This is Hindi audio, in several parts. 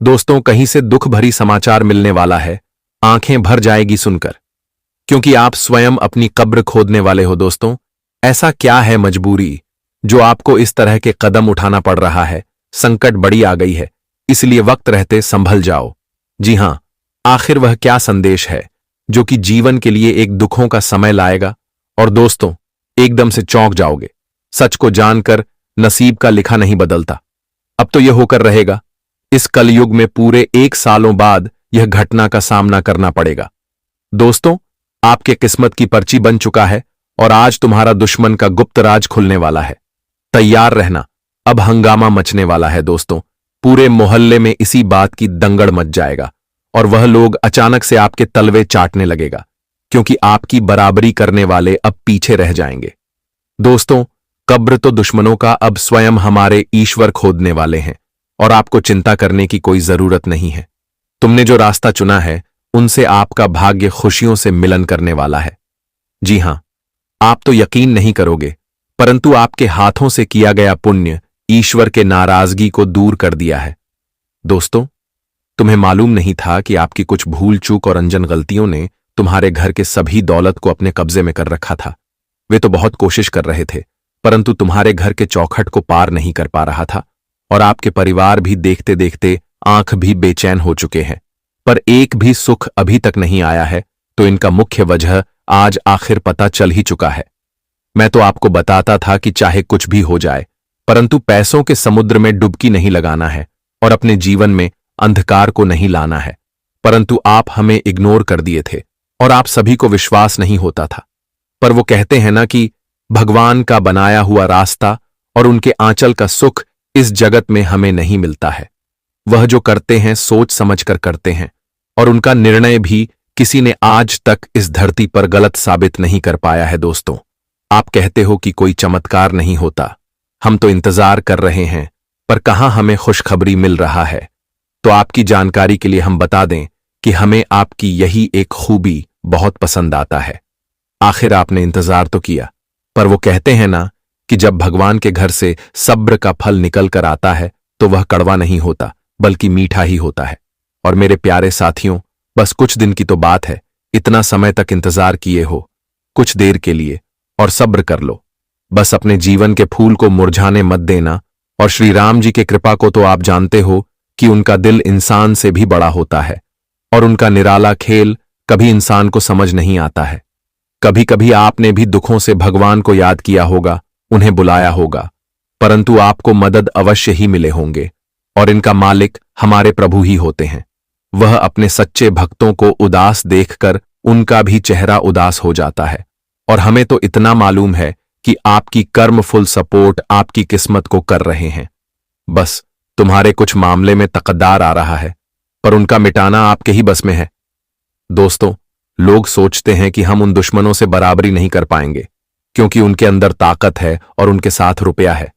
दोस्तों, कहीं से दुख भरी समाचार मिलने वाला है। आंखें भर जाएगी सुनकर, क्योंकि आप स्वयं अपनी कब्र खोदने वाले हो। दोस्तों, ऐसा क्या है मजबूरी जो आपको इस तरह के कदम उठाना पड़ रहा है? संकट बड़ी आ गई है, इसलिए वक्त रहते संभल जाओ। जी हां, आखिर वह क्या संदेश है जो कि जीवन के लिए एक दुखों का समय लाएगा? और दोस्तों, एकदम से चौंक जाओगे। सच को जानकर नसीब का लिखा नहीं बदलता। अब तो यह होकर रहेगा। इस कलयुग में पूरे 1 सालों बाद यह घटना का सामना करना पड़ेगा। दोस्तों, आपके किस्मत की पर्ची बन चुका है और आज तुम्हारा दुश्मन का गुप्त राज खुलने वाला है। तैयार रहना, अब हंगामा मचने वाला है। दोस्तों, पूरे मोहल्ले में इसी बात की दंगड़ मच जाएगा और वह लोग अचानक से आपके तलवे चाटने लगेगा, क्योंकि आपकी बराबरी करने वाले अब पीछे रह जाएंगे। दोस्तों, कब्र तो दुश्मनों का अब स्वयं हमारे ईश्वर खोदने वाले हैं और आपको चिंता करने की कोई जरूरत नहीं है। तुमने जो रास्ता चुना है उनसे आपका भाग्य खुशियों से मिलन करने वाला है। जी हां, आप तो यकीन नहीं करोगे, परंतु आपके हाथों से किया गया पुण्य ईश्वर के नाराजगी को दूर कर दिया है। दोस्तों, तुम्हें मालूम नहीं था कि आपकी कुछ भूल चूक और अनजान गलतियों ने तुम्हारे घर के सभी दौलत को अपने कब्जे में कर रखा था। वे तो बहुत कोशिश कर रहे थे, परंतु तुम्हारे घर के चौखट को पार नहीं कर पा रहा था और आपके परिवार भी देखते देखते आंख भी बेचैन हो चुके हैं। पर एक भी सुख अभी तक नहीं आया है, तो इनका मुख्य वजह आज आखिर पता चल ही चुका है। मैं तो आपको बताता था कि चाहे कुछ भी हो जाए, परंतु पैसों के समुद्र में डुबकी नहीं लगाना है और अपने जीवन में अंधकार को नहीं लाना है। परंतु आप हमें इग्नोर कर दिए थे और आप सभी को विश्वास नहीं होता था। पर वो कहते हैं ना कि भगवान का बनाया हुआ रास्ता और उनके आंचल का सुख इस जगत में हमें नहीं मिलता है। वह जो करते हैं सोच समझकर करते हैं और उनका निर्णय भी किसी ने आज तक इस धरती पर गलत साबित नहीं कर पाया है। दोस्तों, आप कहते हो कि कोई चमत्कार नहीं होता। हम तो इंतजार कर रहे हैं, पर कहां हमें खुशखबरी मिल रहा है। तो आपकी जानकारी के लिए हम बता दें कि हमें आपकी यही एक खूबी बहुत पसंद आता है। आखिर आपने इंतजार तो किया, पर वो कहते हैं ना कि जब भगवान के घर से सब्र का फल निकल कर आता है तो वह कड़वा नहीं होता बल्कि मीठा ही होता है। और मेरे प्यारे साथियों, बस कुछ दिन की तो बात है। इतना समय तक इंतजार किए हो, कुछ देर के लिए और सब्र कर लो। बस अपने जीवन के फूल को मुरझाने मत देना। और श्री राम जी के कृपा को तो आप जानते हो कि उनका दिल इंसान से भी बड़ा होता है और उनका निराला खेल कभी इंसान को समझ नहीं आता है। कभी कभी आपने भी दुखों से भगवान को याद किया होगा, उन्हें बुलाया होगा, परंतु आपको मदद अवश्य ही मिले होंगे। और इनका मालिक हमारे प्रभु ही होते हैं। वह अपने सच्चे भक्तों को उदास देखकर उनका भी चेहरा उदास हो जाता है। और हमें तो इतना मालूम है कि आपकी कर्मफुल सपोर्ट आपकी किस्मत को कर रहे हैं। बस तुम्हारे कुछ मामले में तकद्दार आ रहा है, पर उनका मिटाना आपके ही बस में है। दोस्तों, लोग सोचते हैं कि हम उन दुश्मनों से बराबरी नहीं कर पाएंगे क्योंकि उनके अंदर ताकत है और उनके साथ रुपया है,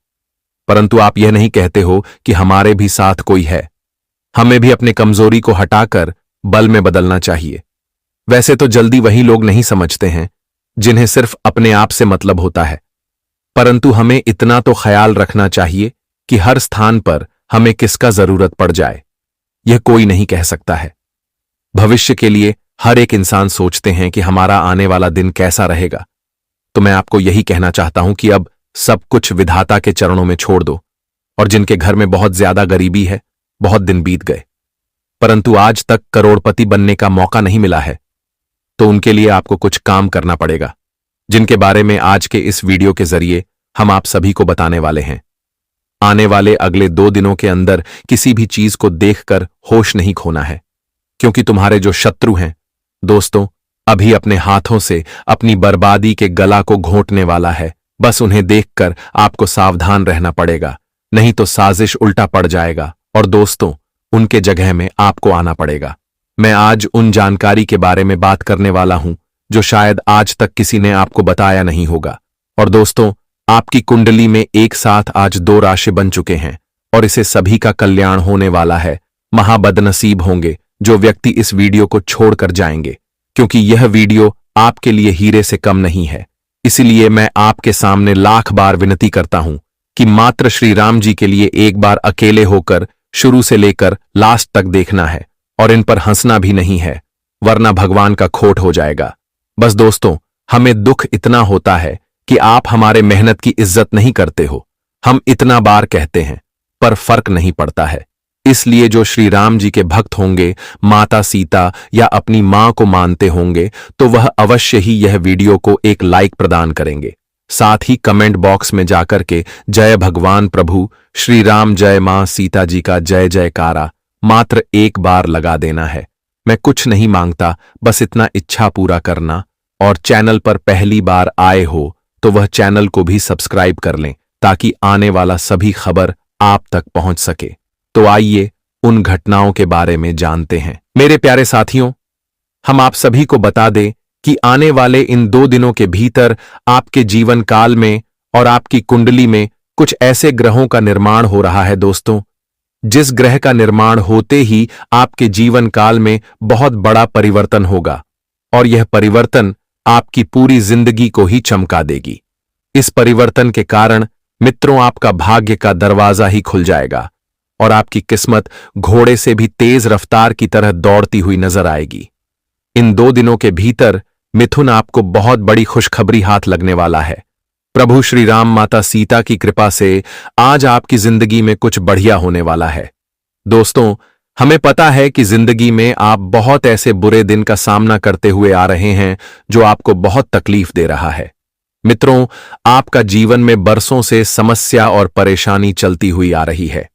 परंतु आप यह नहीं कहते हो कि हमारे भी साथ कोई है। हमें भी अपने कमजोरी को हटाकर बल में बदलना चाहिए। वैसे तो जल्दी वही लोग नहीं समझते हैं जिन्हें सिर्फ अपने आप से मतलब होता है, परंतु हमें इतना तो ख्याल रखना चाहिए कि हर स्थान पर हमें किसका जरूरत पड़ जाए यह कोई नहीं कह सकता है। भविष्य के लिए हर एक इंसान सोचते हैं कि हमारा आने वाला दिन कैसा रहेगा। तो मैं आपको यही कहना चाहता हूं कि अब सब कुछ विधाता के चरणों में छोड़ दो। और जिनके घर में बहुत ज्यादा गरीबी है, बहुत दिन बीत गए परंतु आज तक करोड़पति बनने का मौका नहीं मिला है, तो उनके लिए आपको कुछ काम करना पड़ेगा, जिनके बारे में आज के इस वीडियो के जरिए हम आप सभी को बताने वाले हैं। आने वाले अगले 2 दिनों के अंदर किसी भी चीज को देखकर होश नहीं खोना है, क्योंकि तुम्हारे जो शत्रु हैं दोस्तों, अभी अपने हाथों से अपनी बर्बादी के गला को घोंटने वाला है। बस उन्हें देखकर आपको सावधान रहना पड़ेगा, नहीं तो साजिश उल्टा पड़ जाएगा और दोस्तों, उनके जगह में आपको आना पड़ेगा। मैं आज उन जानकारी के बारे में बात करने वाला हूं जो शायद आज तक किसी ने आपको बताया नहीं होगा। और दोस्तों, आपकी कुंडली में एक साथ आज 2 राशि बन चुके हैं और इसे सभी का कल्याण होने वाला है। महाबदनसीब होंगे जो व्यक्ति इस वीडियो को छोड़कर जाएंगे, क्योंकि यह वीडियो आपके लिए हीरे से कम नहीं है। इसलिए मैं आपके सामने लाख बार विनती करता हूं कि मात्र श्री राम जी के लिए एक बार अकेले होकर शुरू से लेकर लास्ट तक देखना है और इन पर हंसना भी नहीं है, वरना भगवान का खोट हो जाएगा। बस दोस्तों, हमें दुख इतना होता है कि आप हमारे मेहनत की इज्जत नहीं करते हो। हम इतना बार कहते हैं पर फर्क नहीं पड़ता है। इसलिए जो श्री राम जी के भक्त होंगे, माता सीता या अपनी मां को मानते होंगे, तो वह अवश्य ही यह वीडियो को एक लाइक प्रदान करेंगे। साथ ही कमेंट बॉक्स में जाकर के जय भगवान प्रभु श्री राम, जय मां सीता जी का जय जयकारा मात्र एक बार लगा देना है। मैं कुछ नहीं मांगता, बस इतना इच्छा पूरा करना। और चैनल पर पहली बार आए हो तो वह चैनल को भी सब्सक्राइब कर लें, ताकि आने वाला सभी खबर आप तक पहुंच सके। तो आइए उन घटनाओं के बारे में जानते हैं। मेरे प्यारे साथियों, हम आप सभी को बता दें कि आने वाले इन 2 दिनों के भीतर आपके जीवन काल में और आपकी कुंडली में कुछ ऐसे ग्रहों का निर्माण हो रहा है दोस्तों, जिस ग्रह का निर्माण होते ही आपके जीवन काल में बहुत बड़ा परिवर्तन होगा और यह परिवर्तन आपकी पूरी जिंदगी को ही चमका देगी। इस परिवर्तन के कारण मित्रों, आपका भाग्य का दरवाजा ही खुल जाएगा और आपकी किस्मत घोड़े से भी तेज रफ्तार की तरह दौड़ती हुई नजर आएगी। इन 2 दिनों के भीतर मिथुन, आपको बहुत बड़ी खुशखबरी हाथ लगने वाला है। प्रभु श्री राम, माता सीता की कृपा से आज आपकी जिंदगी में कुछ बढ़िया होने वाला है। दोस्तों, हमें पता है कि जिंदगी में आप बहुत ऐसे बुरे दिन का सामना करते हुए आ रहे हैं जो आपको बहुत तकलीफ दे रहा है। मित्रों, आपका जीवन में बरसों से समस्या और परेशानी चलती हुई आ रही है।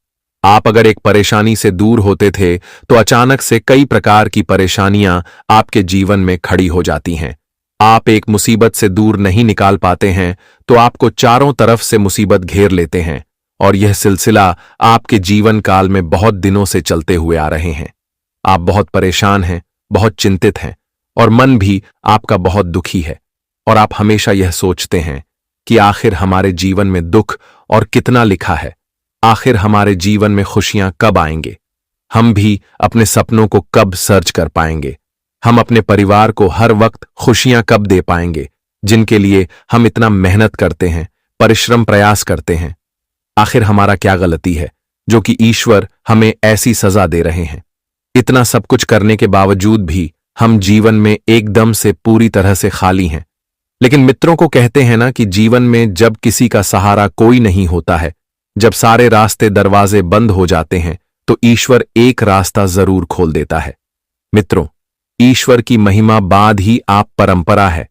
आप अगर एक परेशानी से दूर होते थे तो अचानक से कई प्रकार की परेशानियां आपके जीवन में खड़ी हो जाती हैं। आप एक मुसीबत से दूर नहीं निकाल पाते हैं तो आपको चारों तरफ से मुसीबत घेर लेते हैं और यह सिलसिला आपके जीवन काल में बहुत दिनों से चलते हुए आ रहे हैं। आप बहुत परेशान हैं, बहुत चिंतित हैं और मन भी आपका बहुत दुखी है और आप हमेशा यह सोचते हैं कि आखिर हमारे जीवन में दुख और कितना लिखा है, आखिर हमारे जीवन में खुशियां कब आएंगे, हम भी अपने सपनों को कब सर्च कर पाएंगे, हम अपने परिवार को हर वक्त खुशियां कब दे पाएंगे, जिनके लिए हम इतना मेहनत करते हैं, परिश्रम प्रयास करते हैं। आखिर हमारा क्या गलती है जो कि ईश्वर हमें ऐसी सजा दे रहे हैं। इतना सब कुछ करने के बावजूद भी हम जीवन में एकदम से पूरी तरह से खाली हैं। लेकिन मित्रों को कहते हैं ना कि जीवन में जब किसी का सहारा कोई नहीं होता है, जब सारे रास्ते दरवाजे बंद हो जाते हैं, तो ईश्वर एक रास्ता जरूर खोल देता है। मित्रों, ईश्वर की महिमा बाद ही आप परंपरा है।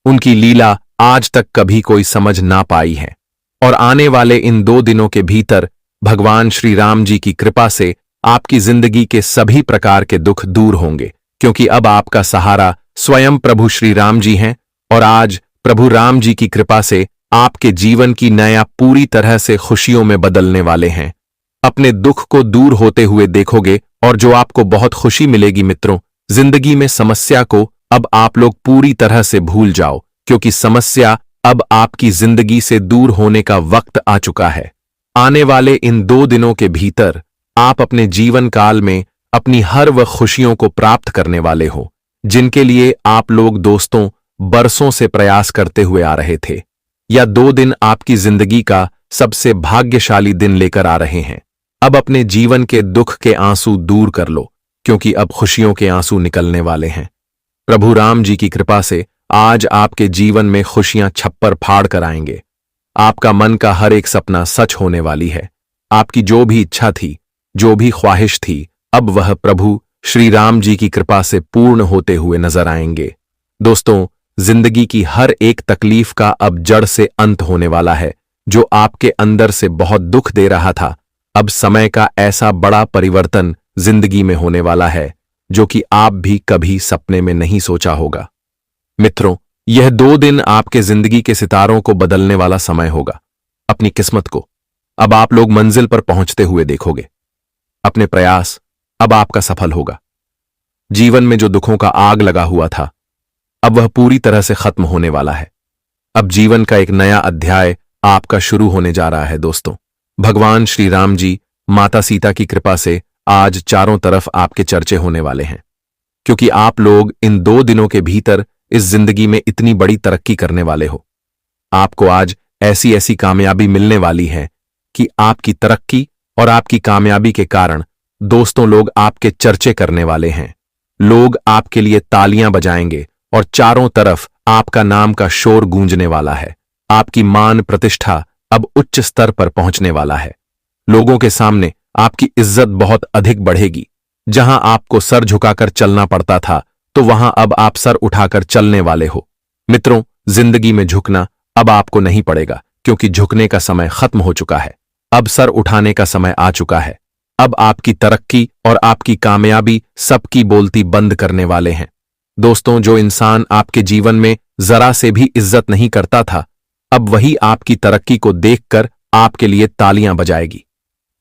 उनकी लीला आज तक कभी कोई समझ ना पाई है और आने वाले इन 2 दिनों के भीतर भगवान श्री राम जी की कृपा से आपकी जिंदगी के सभी प्रकार के दुख दूर होंगे, क्योंकि अब आपका सहारा स्वयं प्रभु श्री राम जी हैं और आज प्रभु राम जी की कृपा से आपके जीवन की नया पूरी तरह से खुशियों में बदलने वाले हैं। अपने दुख को दूर होते हुए देखोगे और जो आपको बहुत खुशी मिलेगी। मित्रों, जिंदगी में समस्या को अब आप लोग पूरी तरह से भूल जाओ, क्योंकि समस्या अब आपकी जिंदगी से दूर होने का वक्त आ चुका है। आने वाले इन 2 दिनों के भीतर आप अपने जीवन काल में अपनी हर वह खुशियों को प्राप्त करने वाले हो, जिनके लिए आप लोग दोस्तों बरसों से प्रयास करते हुए आ रहे थे। या 2 दिन आपकी जिंदगी का सबसे भाग्यशाली दिन लेकर आ रहे हैं। अब अपने जीवन के दुख के आंसू दूर कर लो, क्योंकि अब खुशियों के आंसू निकलने वाले हैं। प्रभु राम जी की कृपा से आज आपके जीवन में खुशियां छप्पर फाड़ कर आएंगे। आपका मन का हर एक सपना सच होने वाली है। आपकी जो भी इच्छा थी, जो भी ख्वाहिश थी, अब वह प्रभु श्री राम जी की कृपा से पूर्ण होते हुए नजर आएंगे। दोस्तों, जिंदगी की हर एक तकलीफ का अब जड़ से अंत होने वाला है। जो आपके अंदर से बहुत दुख दे रहा था, अब समय का ऐसा बड़ा परिवर्तन जिंदगी में होने वाला है जो कि आप भी कभी सपने में नहीं सोचा होगा। मित्रों, यह 2 दिन आपके जिंदगी के सितारों को बदलने वाला समय होगा। अपनी किस्मत को अब आप लोग मंजिल पर पहुंचते हुए देखोगे। अपने प्रयास अब आपका सफल होगा। जीवन में जो दुखों का आग लगा हुआ था, अब वह पूरी तरह से खत्म होने वाला है। अब जीवन का एक नया अध्याय आपका शुरू होने जा रहा है। दोस्तों, भगवान श्री राम जी, माता सीता की कृपा से आज चारों तरफ आपके चर्चे होने वाले हैं, क्योंकि आप लोग इन 2 दिनों के भीतर इस जिंदगी में इतनी बड़ी तरक्की करने वाले हो। आपको आज ऐसी ऐसी कामयाबी मिलने वाली है कि आपकी तरक्की और आपकी कामयाबी के कारण दोस्तों लोग आपके चर्चे करने वाले हैं। लोग आपके लिए तालियां बजाएंगे और चारों तरफ आपका नाम का शोर गूंजने वाला है। आपकी मान प्रतिष्ठा अब उच्च स्तर पर पहुंचने वाला है। लोगों के सामने आपकी इज्जत बहुत अधिक बढ़ेगी। जहां आपको सर झुकाकर चलना पड़ता था, तो वहां अब आप सर उठाकर चलने वाले हो। मित्रों, जिंदगी में झुकना अब आपको नहीं पड़ेगा, क्योंकि झुकने का समय खत्म हो चुका है। अब सर उठाने का समय आ चुका है। अब आपकी तरक्की और आपकी कामयाबी सबकी बोलती बंद करने वाले हैं। दोस्तों, जो इंसान आपके जीवन में जरा से भी इज्जत नहीं करता था, अब वही आपकी तरक्की को देखकर आपके लिए तालियां बजाएगी।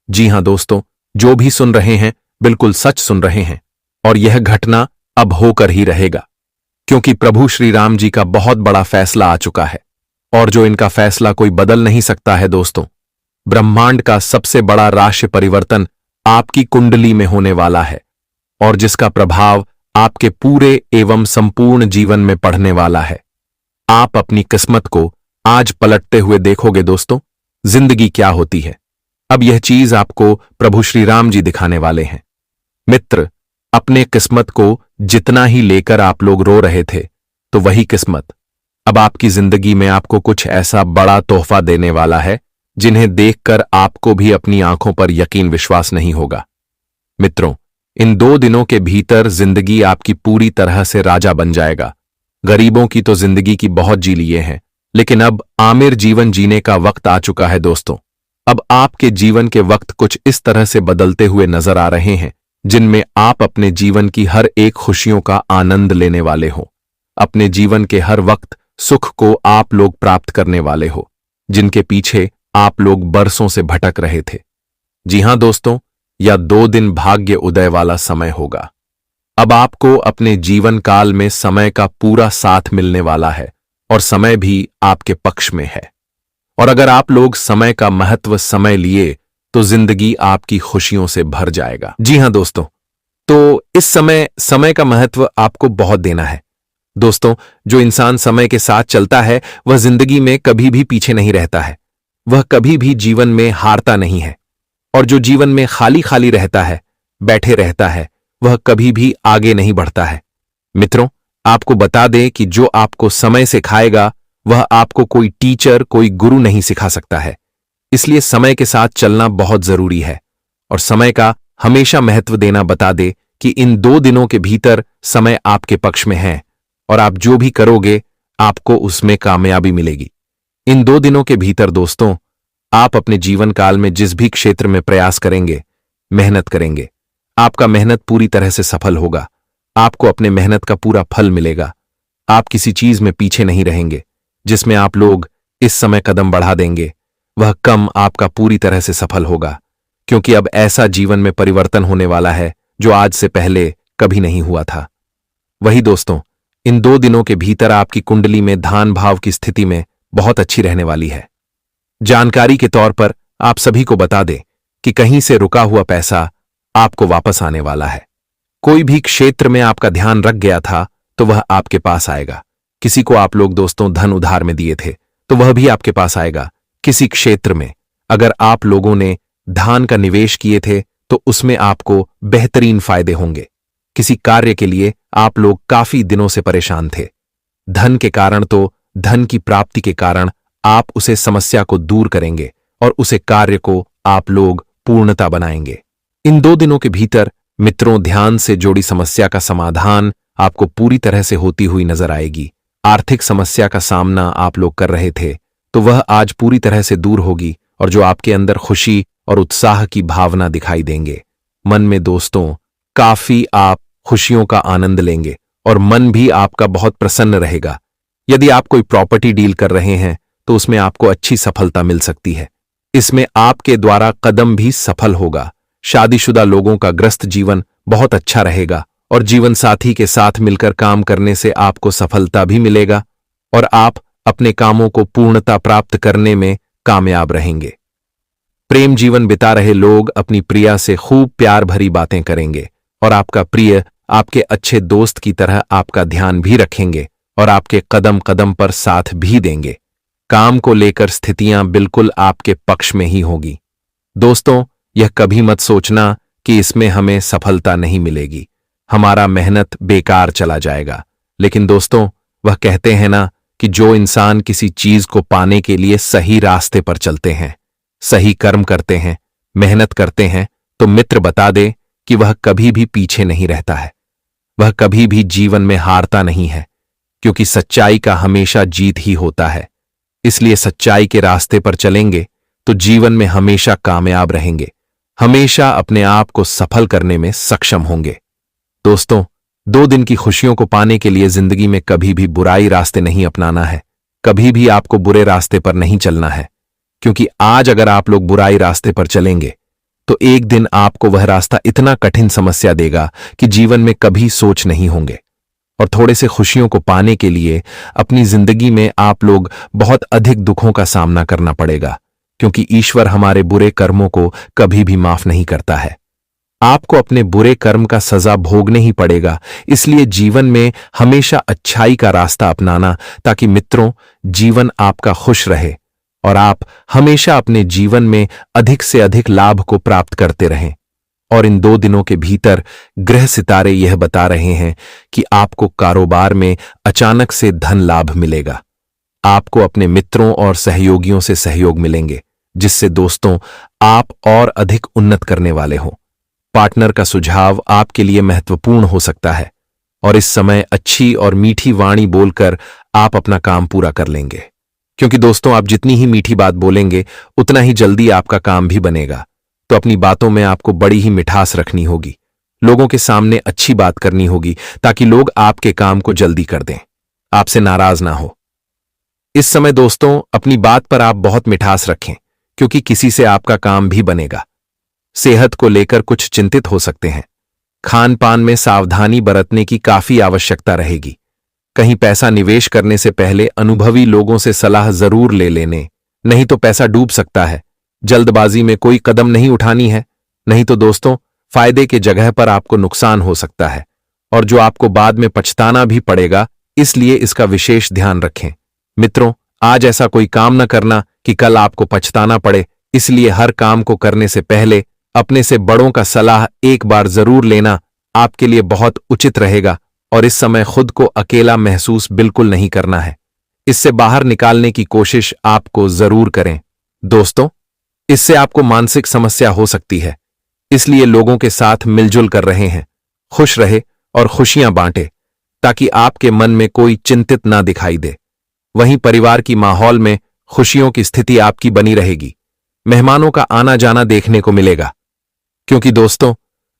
जी हां दोस्तों, जो भी सुन रहे हैं बिल्कुल सच सुन रहे हैं, और यह घटना अब होकर ही रहेगा, क्योंकि प्रभु श्री राम जी का बहुत बड़ा फैसला आ चुका है, और जो इनका फैसला कोई बदल नहीं सकता है। दोस्तों, ब्रह्मांड का सबसे बड़ा राशि परिवर्तन आपकी कुंडली में होने वाला है, और जिसका प्रभाव आपके पूरे एवं संपूर्ण जीवन में पड़ने वाला है। आप अपनी किस्मत को आज पलटते हुए देखोगे। दोस्तों, जिंदगी क्या होती है, अब यह चीज आपको प्रभु श्री राम जी दिखाने वाले हैं। मित्र, अपने किस्मत को जितना ही लेकर आप लोग रो रहे थे, तो वही किस्मत अब आपकी जिंदगी में आपको कुछ ऐसा बड़ा तोहफा देने वाला है, जिन्हें देखकर आपको भी अपनी आंखों पर यकीन विश्वास नहीं होगा। मित्रों, इन 2 दिनों के भीतर जिंदगी आपकी पूरी तरह से राजा बन जाएगा। गरीबों की तो जिंदगी की बहुत जी लिए हैं, लेकिन अब आमिर जीवन जीने का वक्त आ चुका है। दोस्तों, अब आपके जीवन के वक्त कुछ इस तरह से बदलते हुए नजर आ रहे हैं, जिनमें आप अपने जीवन की हर एक खुशियों का आनंद लेने वाले हो। अपने जीवन के हर वक्त सुख को आप लोग प्राप्त करने वाले हो, जिनके पीछे आप लोग बरसों से भटक रहे थे। जी हां दोस्तों, यह 2 दिन भाग्य उदय वाला समय होगा। अब आपको अपने जीवन काल में समय का पूरा साथ मिलने वाला है, और समय भी आपके पक्ष में है। और अगर आप लोग समय का महत्व समय लिए, तो जिंदगी आपकी खुशियों से भर जाएगा। जी हां दोस्तों, तो इस समय का महत्व आपको बहुत देना है। दोस्तों, जो इंसान समय के साथ चलता है, वह जिंदगी में कभी भी पीछे नहीं रहता है। वह कभी भी जीवन में हारता नहीं है, और जो जीवन में खाली खाली रहता है, बैठे रहता है, वह कभी भी आगे नहीं बढ़ता है। मित्रों, आपको बता दें कि जो आपको समय सिखाएगा, वह आपको कोई टीचर, कोई गुरु नहीं सिखा सकता है। इसलिए समय के साथ चलना बहुत जरूरी है, और समय का हमेशा महत्व देना बता दे कि इन 2 दिनों के भीतर समय आपके पक्ष में है, और आप जो भी करोगे आपको उसमें कामयाबी मिलेगी। इन 2 दिनों के भीतर दोस्तों, आप अपने जीवन काल में जिस भी क्षेत्र में प्रयास करेंगे, मेहनत करेंगे, आपका मेहनत पूरी तरह से सफल होगा। आपको अपने मेहनत का पूरा फल मिलेगा। आप किसी चीज में पीछे नहीं रहेंगे। जिसमें आप लोग इस समय कदम बढ़ा देंगे, वह कम आपका पूरी तरह से सफल होगा, क्योंकि अब ऐसा जीवन में परिवर्तन होने वाला है जो आज से पहले कभी नहीं हुआ था। वही दोस्तों, इन 2 दिनों के भीतर आपकी कुंडली में धान भाव की स्थिति में बहुत अच्छी रहने वाली है। जानकारी के तौर पर आप सभी को बता दें कि कहीं से रुका हुआ पैसा आपको वापस आने वाला है। कोई भी क्षेत्र में आपका ध्यान रख गया था, तो वह आपके पास आएगा। किसी को आप लोग दोस्तों धन उधार में दिए थे, तो वह भी आपके पास आएगा। किसी क्षेत्र में अगर आप लोगों ने धन का निवेश किए थे, तो उसमें आपको बेहतरीन फायदे होंगे। किसी कार्य के लिए आप लोग काफी दिनों से परेशान थे, धन के कारण, तो धन की प्राप्ति के कारण आप उसे समस्या को दूर करेंगे, और उसे कार्य को आप लोग पूर्णता बनाएंगे। इन 2 दिनों के भीतर मित्रों, ध्यान से जोड़ी समस्या का समाधान आपको पूरी तरह से होती हुई नजर आएगी। आर्थिक समस्या का सामना आप लोग कर रहे थे, तो वह आज पूरी तरह से दूर होगी, और जो आपके अंदर खुशी और उत्साह की भावना दिखाई देंगे। मन में दोस्तों काफी आप खुशियों का आनंद लेंगे, और मन भी आपका बहुत प्रसन्न रहेगा। यदि आप कोई प्रॉपर्टी डील कर रहे हैं, तो उसमें आपको अच्छी सफलता मिल सकती है। इसमें आपके द्वारा कदम भी सफल होगा। शादीशुदा लोगों का ग्रस्त जीवन बहुत अच्छा रहेगा, और जीवन साथी के साथ मिलकर काम करने से आपको सफलता भी मिलेगा, और आप अपने कामों को पूर्णता प्राप्त करने में कामयाब रहेंगे। प्रेम जीवन बिता रहे लोग अपनी प्रिया से खूब प्यार भरी बातें करेंगे, और आपका प्रिय आपके अच्छे दोस्त की तरह आपका ध्यान भी रखेंगे, और आपके कदम कदम पर साथ भी देंगे। काम को लेकर स्थितियां बिल्कुल आपके पक्ष में ही होगी। दोस्तों, यह कभी मत सोचना कि इसमें हमें सफलता नहीं मिलेगी, हमारा मेहनत बेकार चला जाएगा। लेकिन दोस्तों, वह कहते हैं ना कि जो इंसान किसी चीज को पाने के लिए सही रास्ते पर चलते हैं, सही कर्म करते हैं, मेहनत करते हैं, तो मित्र बता दे कि वह कभी भी पीछे नहीं रहता है, वह कभी भी जीवन में हारता नहीं है, क्योंकि सच्चाई का हमेशा जीत ही होता है। इसलिए सच्चाई के रास्ते पर चलेंगे तो जीवन में हमेशा कामयाब रहेंगे, हमेशा अपने आप को सफल करने में सक्षम होंगे। दोस्तों, 2 दिन की खुशियों को पाने के लिए जिंदगी में कभी भी बुराई रास्ते नहीं अपनाना है, कभी भी आपको बुरे रास्ते पर नहीं चलना है, क्योंकि आज अगर आप लोग बुराई रास्ते पर चलेंगे तो एक दिन आपको वह रास्ता इतना कठिन समस्या देगा कि जीवन में कभी सोच नहीं होंगे। और थोड़े से खुशियों को पाने के लिए अपनी जिंदगी में आप लोग बहुत अधिक दुखों का सामना करना पड़ेगा, क्योंकि ईश्वर हमारे बुरे कर्मों को कभी भी माफ नहीं करता है। आपको अपने बुरे कर्म का सजा भोगने ही पड़ेगा। इसलिए जीवन में हमेशा अच्छाई का रास्ता अपनाना, ताकि मित्रों, जीवन आपका खुश रहे और आप हमेशा अपने जीवन में अधिक से अधिक लाभ को प्राप्त करते रहें। और इन 2 दिनों के भीतर ग्रह सितारे यह बता रहे हैं कि आपको कारोबार में अचानक से धन लाभ मिलेगा। आपको अपने मित्रों और सहयोगियों से सहयोग मिलेंगे, जिससे दोस्तों आप और अधिक उन्नत करने वाले हों। पार्टनर का सुझाव आपके लिए महत्वपूर्ण हो सकता है और इस समय अच्छी और मीठी वाणी बोलकर आप अपना काम पूरा कर लेंगे, क्योंकि दोस्तों आप जितनी ही मीठी बात बोलेंगे उतना ही जल्दी आपका काम भी बनेगा। तो अपनी बातों में आपको बड़ी ही मिठास रखनी होगी, लोगों के सामने अच्छी बात करनी होगी, ताकि लोग आपके काम को जल्दी कर दें, आपसे नाराज ना हो। इस समय दोस्तों अपनी बात पर आप बहुत मिठास रखें, क्योंकि किसी से आपका काम भी बनेगा। सेहत को लेकर कुछ चिंतित हो सकते हैं। खान पान में सावधानी बरतने की काफी आवश्यकता रहेगी। कहीं पैसा निवेश करने से पहले अनुभवी लोगों से सलाह जरूर ले लेने, नहीं तो पैसा डूब सकता है। जल्दबाजी में कोई कदम नहीं उठानी है, नहीं तो दोस्तों फायदे के जगह पर आपको नुकसान हो सकता है, और जो आपको बाद में पछताना भी पड़ेगा। इसलिए इसका विशेष ध्यान रखें। मित्रों, आज ऐसा कोई काम न करना कि कल आपको पछताना पड़े। इसलिए हर काम को करने से पहले अपने से बड़ों का सलाह एक बार जरूर लेना आपके लिए बहुत उचित रहेगा। और इस समय खुद को अकेला महसूस बिल्कुल नहीं करना है, इससे बाहर निकालने की कोशिश आपको जरूर करें। दोस्तों, इससे आपको मानसिक समस्या हो सकती है, इसलिए लोगों के साथ मिलजुल कर रहे हैं। खुश रहे और खुशियां बांटे, ताकि आपके मन में कोई चिंतित ना दिखाई दे। वहीं परिवार की माहौल में खुशियों की स्थिति आपकी बनी रहेगी। मेहमानों का आना जाना देखने को मिलेगा, क्योंकि दोस्तों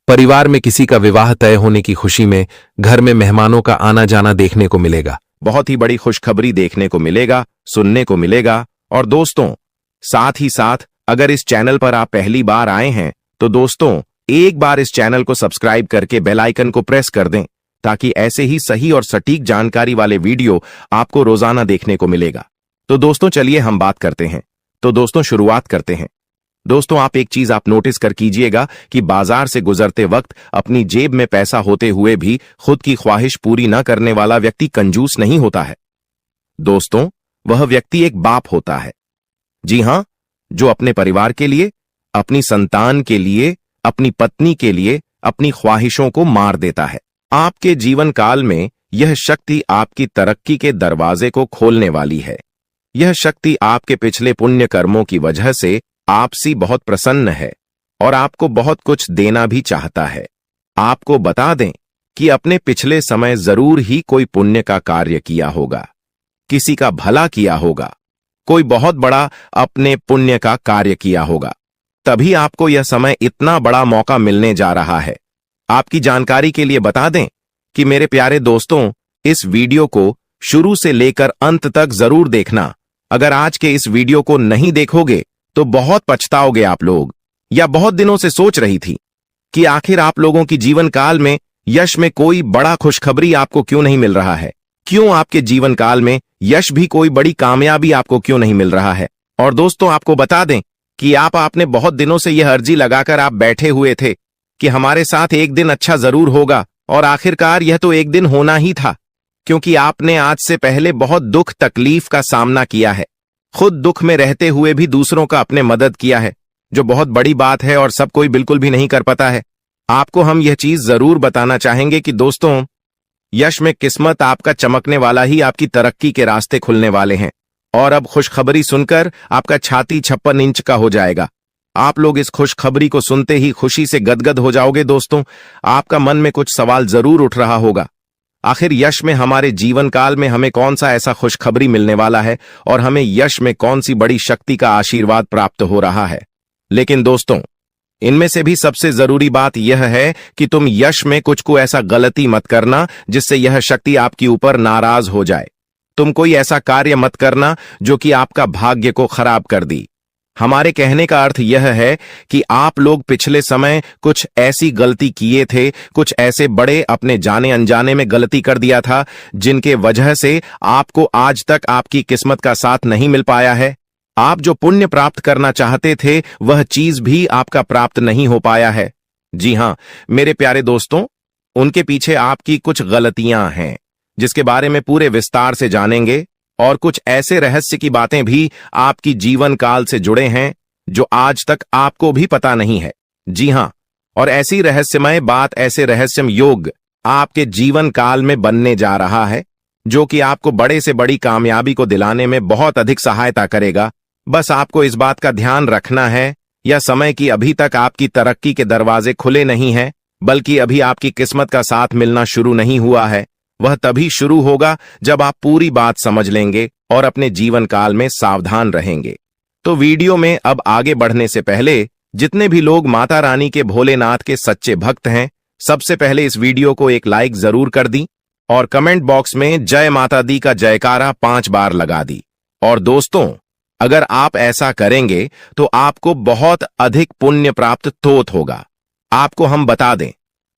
परिवार में किसी का विवाह तय होने की खुशी में घर में मेहमानों का आना जाना देखने को मिलेगा। बहुत ही बड़ी खुशखबरी देखने को मिलेगा, सुनने को मिलेगा। और दोस्तों साथ ही साथ अगर इस चैनल पर आप पहली बार आए हैं तो दोस्तों एक बार इस चैनल को सब्सक्राइब करके बेल आइकन को प्रेस कर दें, ताकि ऐसे ही सही और सटीक जानकारी वाले वीडियो आपको रोजाना देखने को मिलेगा। तो दोस्तों चलिए हम बात करते हैं। तो दोस्तों शुरुआत करते हैं। दोस्तों आप एक चीज आप नोटिस कर कीजिएगा कि बाजार से गुजरते वक्त अपनी जेब में पैसा होते हुए भी खुद की ख्वाहिश पूरी न करने वाला व्यक्ति कंजूस नहीं होता है। दोस्तों वह व्यक्ति एक बाप होता है, जी हां, जो अपने परिवार के लिए, अपनी संतान के लिए, अपनी पत्नी के लिए अपनी ख्वाहिशों को मार देता है। आपके जीवन काल में यह शक्ति आपकी तरक्की के दरवाजे को खोलने वाली है। यह शक्ति आपके पिछले पुण्य कर्मों की वजह से आपसे बहुत प्रसन्न है और आपको बहुत कुछ देना भी चाहता है। आपको बता दें कि अपने पिछले समय जरूर ही कोई पुण्य का कार्य किया होगा, किसी का भला किया होगा, कोई बहुत बड़ा अपने पुण्य का कार्य किया होगा, तभी आपको यह समय इतना बड़ा मौका मिलने जा रहा है। आपकी जानकारी के लिए बता दें कि मेरे प्यारे दोस्तों, इस वीडियो को शुरू से लेकर अंत तक जरूर देखना। अगर आज के इस वीडियो को नहीं देखोगे तो बहुत पछताओगे आप लोग। या बहुत दिनों से सोच रही थी कि आखिर आप लोगों की जीवन काल में यश में कोई बड़ा खुशखबरी आपको क्यों नहीं मिल रहा है, क्यों आपके जीवन काल में यश भी कोई बड़ी कामयाबी आपको क्यों नहीं मिल रहा है। और दोस्तों आपको बता दें कि आपने बहुत दिनों से यह अर्जी लगाकर आप बैठे हुए थे कि हमारे साथ एक दिन अच्छा जरूर होगा, और आखिरकार यह तो एक दिन होना ही था, क्योंकि आपने आज से पहले बहुत दुख तकलीफ का सामना किया है, खुद दुख में रहते हुए भी दूसरों का अपने मदद किया है, जो बहुत बड़ी बात है और सब कोई बिल्कुल भी नहीं कर पाता है। आपको हम यह चीज जरूर बताना चाहेंगे कि दोस्तों, यश में किस्मत आपका चमकने वाला ही आपकी तरक्की के रास्ते खुलने वाले हैं। और अब खुशखबरी सुनकर आपका छाती 56 इंच का हो जाएगा। आप लोग इस खुशखबरी को सुनते ही खुशी से गदगद हो जाओगे। दोस्तों, आपका मन में कुछ सवाल जरूर उठ रहा होगा, आखिर यश में हमारे जीवन काल में हमें कौन सा ऐसा खुशखबरी मिलने वाला है और हमें यश में कौन सी बड़ी शक्ति का आशीर्वाद प्राप्त हो रहा है। लेकिन दोस्तों, इनमें से भी सबसे जरूरी बात यह है कि तुम यश में कुछ को ऐसा गलती मत करना जिससे यह शक्ति आपके ऊपर नाराज हो जाए। तुम कोई ऐसा कार्य मत करना जो कि आपका भाग्य को खराब कर दी। हमारे कहने का अर्थ यह है कि आप लोग पिछले समय कुछ ऐसी गलती किए थे, कुछ ऐसे बड़े अपने जाने अनजाने में गलती कर दिया था जिनके वजह से आपको आज तक आपकी किस्मत का साथ नहीं मिल पाया है। आप जो पुण्य प्राप्त करना चाहते थे वह चीज भी आपका प्राप्त नहीं हो पाया है। जी हां मेरे प्यारे दोस्तों, उनके पीछे आपकी कुछ गलतियां हैं जिसके बारे में पूरे विस्तार से जानेंगे, और कुछ ऐसे रहस्य की बातें भी आपकी जीवन काल से जुड़े हैं जो आज तक आपको भी पता नहीं है। जी हां, और ऐसी रहस्यमय बात, ऐसे रहस्यम योग आपके जीवन काल में बनने जा रहा है जो कि आपको बड़े से बड़ी कामयाबी को दिलाने में बहुत अधिक सहायता करेगा। बस आपको इस बात का ध्यान रखना है यह समय की अभी तक आपकी तरक्की के दरवाजे खुले नहीं हैं, बल्कि अभी आपकी किस्मत का साथ मिलना शुरू नहीं हुआ है। वह तभी शुरू होगा जब आप पूरी बात समझ लेंगे और अपने जीवन काल में सावधान रहेंगे। तो वीडियो में अब आगे बढ़ने से पहले जितने भी लोग माता रानी के भोलेनाथ के सच्चे भक्त हैं, सबसे पहले इस वीडियो को एक लाइक जरूर कर दी और कमेंट बॉक्स में जय माता दी का जयकारा 5 बार लगा दी। और दोस्तों, अगर आप ऐसा करेंगे तो आपको बहुत अधिक पुण्य प्राप्त तोत होगा। आपको हम बता दें,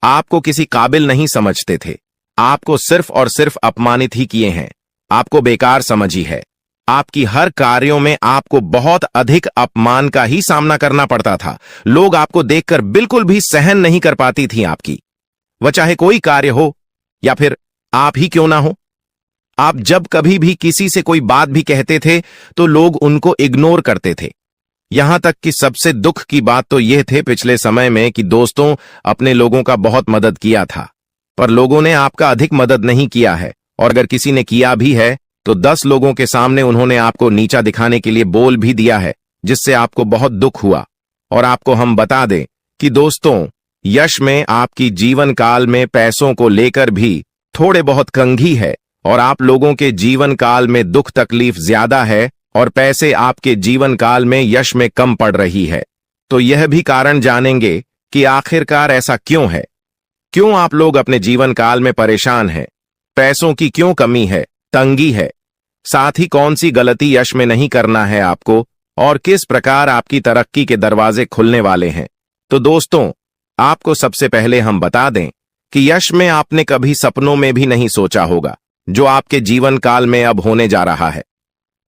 आपको किसी काबिल नहीं समझते थे, आपको सिर्फ और सिर्फ अपमानित ही किए हैं, आपको बेकार समझी है। आपकी हर कार्यों में आपको बहुत अधिक अपमान का ही सामना करना पड़ता था। लोग आपको देखकर बिल्कुल भी सहन नहीं कर पाती थी आपकी, वह चाहे कोई कार्य हो या फिर आप ही क्यों ना हो। आप जब कभी भी किसी से कोई बात भी कहते थे तो लोग उनको इग्नोर करते थे। यहां तक कि सबसे दुख की बात तो यह थे पिछले समय में कि दोस्तों, अपने लोगों का बहुत मदद किया था, पर लोगों ने आपका अधिक मदद नहीं किया है, और अगर किसी ने किया भी है तो 10 लोगों के सामने उन्होंने आपको नीचा दिखाने के लिए बोल भी दिया है, जिससे आपको बहुत दुख हुआ। और आपको हम बता दें कि दोस्तों, यश में आपकी जीवन काल में पैसों को लेकर भी थोड़े बहुत कंघी है, और आप लोगों के जीवन काल में दुख तकलीफ ज्यादा है और पैसे आपके जीवन काल में यश में कम पड़ रही है। तो यह भी कारण जानेंगे कि आखिरकार ऐसा क्यों है, क्यों आप लोग अपने जीवन काल में परेशान हैं, पैसों की क्यों कमी है, तंगी है, साथ ही कौन सी गलती यश में नहीं करना है आपको, और किस प्रकार आपकी तरक्की के दरवाजे खुलने वाले हैं। तो दोस्तों, आपको सबसे पहले हम बता दें कि यश में आपने कभी सपनों में भी नहीं सोचा होगा जो आपके जीवन काल में अब होने जा रहा है।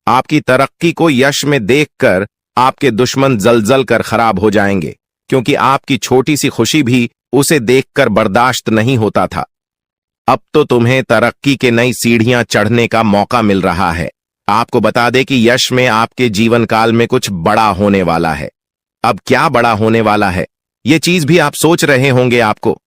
आपकी तरक्की को यश में देखकर आपके दुश्मन जल कर खराब हो जाएंगे, क्योंकि आपकी छोटी सी खुशी भी उसे देखकर बर्दाश्त नहीं होता था। अब तो तुम्हें तरक्की के नई सीढ़ियां चढ़ने का मौका मिल रहा है। आपको बता दें कि यश में आपके जीवन काल में कुछ बड़ा होने वाला है। अब क्या बड़ा होने वाला है, ये चीज भी आप सोच रहे होंगे। आपको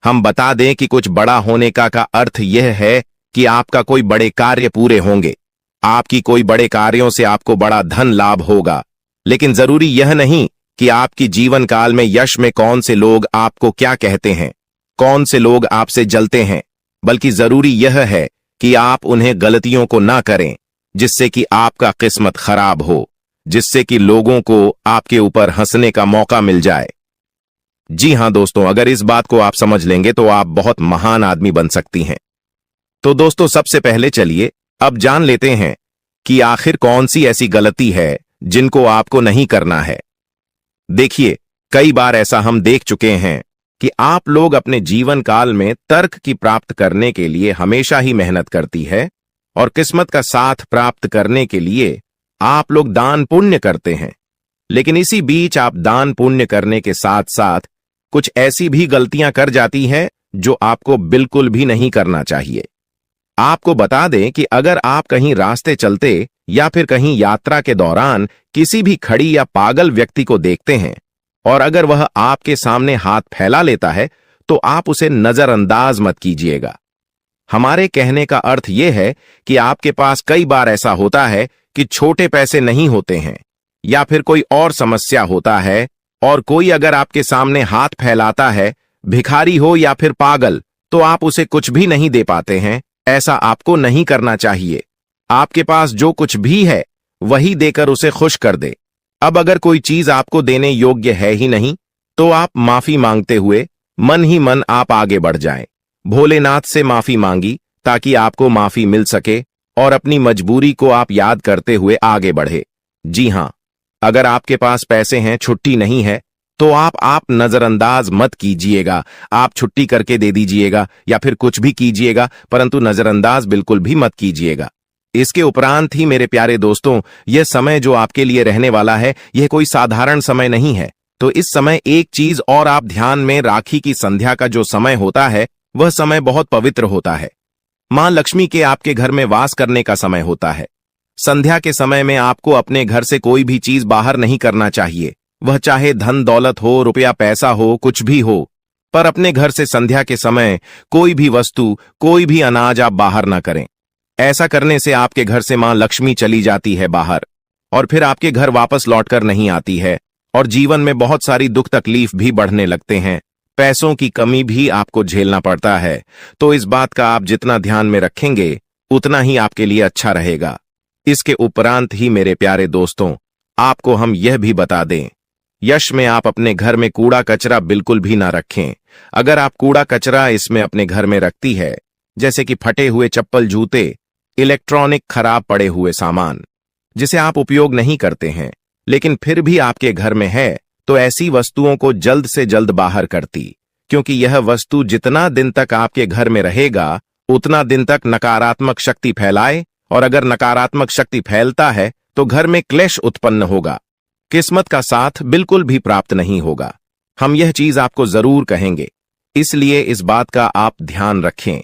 हम बता दें कि कुछ बड़ा होने का अर्थ यह है कि आपका कोई बड़े कार्य पूरे होंगे, आपकी कोई बड़े कार्यों से आपको बड़ा धन लाभ होगा। लेकिन जरूरी यह नहीं कि आपकी जीवन काल में यश में कौन से लोग आपको क्या कहते हैं, कौन से लोग आपसे जलते हैं, बल्कि जरूरी यह है कि आप उन्हें गलतियों को ना करें जिससे कि आपका किस्मत खराब हो, जिससे कि लोगों को आपके ऊपर हंसने का मौका मिल जाए। जी हां दोस्तों, अगर इस बात को आप समझ लेंगे तो आप बहुत महान आदमी बन सकती हैं। तो दोस्तों, सबसे पहले चलिए अब जान लेते हैं कि आखिर कौन सी ऐसी गलती है जिनको आपको नहीं करना है। देखिए, कई बार ऐसा हम देख चुके हैं कि आप लोग अपने जीवन काल में तर्क की प्राप्त करने के लिए हमेशा ही मेहनत करती है, और किस्मत का साथ प्राप्त करने के लिए आप लोग दान पुण्य करते हैं। लेकिन इसी बीच आप दान पुण्य करने के साथ साथ कुछ ऐसी भी गलतियां कर जाती हैं जो आपको बिल्कुल भी नहीं करना चाहिए। आपको बता दें कि अगर आप कहीं रास्ते चलते या फिर कहीं यात्रा के दौरान किसी भी खड़ी या पागल व्यक्ति को देखते हैं और अगर वह आपके सामने हाथ फैला लेता है तो आप उसे नजरअंदाज मत कीजिएगा। हमारे कहने का अर्थ यह है कि आपके पास कई बार ऐसा होता है कि छोटे पैसे नहीं होते हैं या फिर कोई और समस्या होता है और कोई अगर आपके सामने हाथ फैलाता है, भिखारी हो या फिर पागल, तो आप उसे कुछ भी नहीं दे पाते हैं। ऐसा आपको नहीं करना चाहिए। आपके पास जो कुछ भी है वही देकर उसे खुश कर दे। अब अगर कोई चीज आपको देने योग्य है ही नहीं तो आप माफी मांगते हुए मन ही मन आप आगे बढ़ जाएं। भोलेनाथ से माफी मांगी ताकि आपको माफी मिल सके और अपनी मजबूरी को आप याद करते हुए आगे बढ़े। जी हां, अगर आपके पास पैसे हैं, छुट्टी नहीं है, तो आप नजरअंदाज मत कीजिएगा। आप छुट्टी करके दे दीजिएगा या फिर कुछ भी कीजिएगा, परंतु नजरअंदाज बिल्कुल भी मत कीजिएगा। इसके उपरांत ही मेरे प्यारे दोस्तों, यह समय जो आपके लिए रहने वाला है, यह कोई साधारण समय नहीं है। तो इस समय एक चीज और आप ध्यान में, राखी की संध्या का जो समय होता है वह समय बहुत पवित्र होता है। मां लक्ष्मी के आपके घर में वास करने का समय होता है। संध्या के समय में आपको अपने घर से कोई भी चीज बाहर नहीं करना चाहिए, वह चाहे धन दौलत हो, रुपया पैसा हो, कुछ भी हो, पर अपने घर से संध्या के समय कोई भी वस्तु, कोई भी अनाज आप बाहर ना करें। ऐसा करने से आपके घर से मां लक्ष्मी चली जाती है बाहर और फिर आपके घर वापस लौटकर नहीं आती है और जीवन में बहुत सारी दुख तकलीफ भी बढ़ने लगते हैं। पैसों की कमी भी आपको झेलना पड़ता है। तो इस बात का आप जितना ध्यान में रखेंगे उतना ही आपके लिए अच्छा रहेगा। इसके उपरांत ही मेरे प्यारे दोस्तों, आपको हम यह भी बता दें, यश में आप अपने घर में कूड़ा कचरा बिल्कुल भी ना रखें। अगर आप कूड़ा कचरा इसमें अपने घर में रखती है, जैसे कि फटे हुए चप्पल, जूते, इलेक्ट्रॉनिक खराब पड़े हुए सामान जिसे आप उपयोग नहीं करते हैं लेकिन फिर भी आपके घर में है, तो ऐसी वस्तुओं को जल्द से जल्द बाहर करती, क्योंकि यह वस्तु जितना दिन तक आपके घर में रहेगा उतना दिन तक नकारात्मक शक्ति फैलाए और अगर नकारात्मक शक्ति फैलता है तो घर में क्लेश उत्पन्न होगा, किस्मत का साथ बिल्कुल भी प्राप्त नहीं होगा। हम यह चीज आपको जरूर कहेंगे, इसलिए इस बात का आप ध्यान रखें।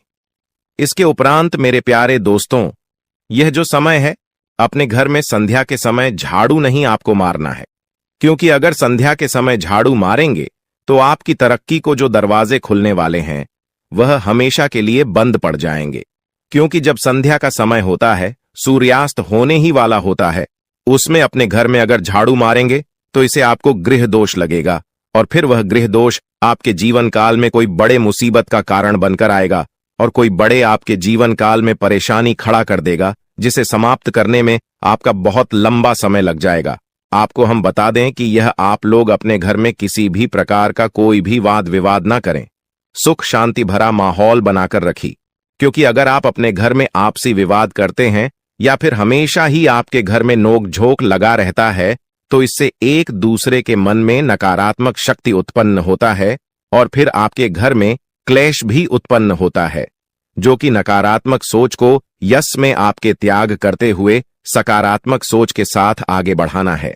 इसके उपरांत मेरे प्यारे दोस्तों, यह जो समय है, अपने घर में संध्या के समय झाड़ू नहीं आपको मारना है, क्योंकि अगर संध्या के समय झाड़ू मारेंगे तो आपकी तरक्की को जो दरवाजे खुलने वाले हैं वह हमेशा के लिए बंद पड़ जाएंगे। क्योंकि जब संध्या का समय होता है, सूर्यास्त होने ही वाला होता है, उसमें अपने घर में अगर झाड़ू मारेंगे तो इसे आपको गृह दोष लगेगा और फिर वह गृह दोष आपके जीवन काल में कोई बड़े मुसीबत का कारण बनकर आएगा और कोई बड़े आपके जीवन काल में परेशानी खड़ा कर देगा, जिसे समाप्त करने में आपका बहुत लंबा समय लग जाएगा। आपको हम बता दें कि यह आप लोग अपने घर में किसी भी प्रकार का कोई भी वाद विवाद ना करें, सुख शांति भरा माहौल बनाकर रखी, क्योंकि अगर आप अपने घर में आपसी विवाद करते हैं या फिर हमेशा ही आपके घर में नोक झोंक लगा रहता है तो इससे एक दूसरे के मन में नकारात्मक शक्ति उत्पन्न होता है और फिर आपके घर में क्लेश भी उत्पन्न होता है, जो कि नकारात्मक सोच को यश में आपके त्याग करते हुए सकारात्मक सोच के साथ आगे बढ़ाना है।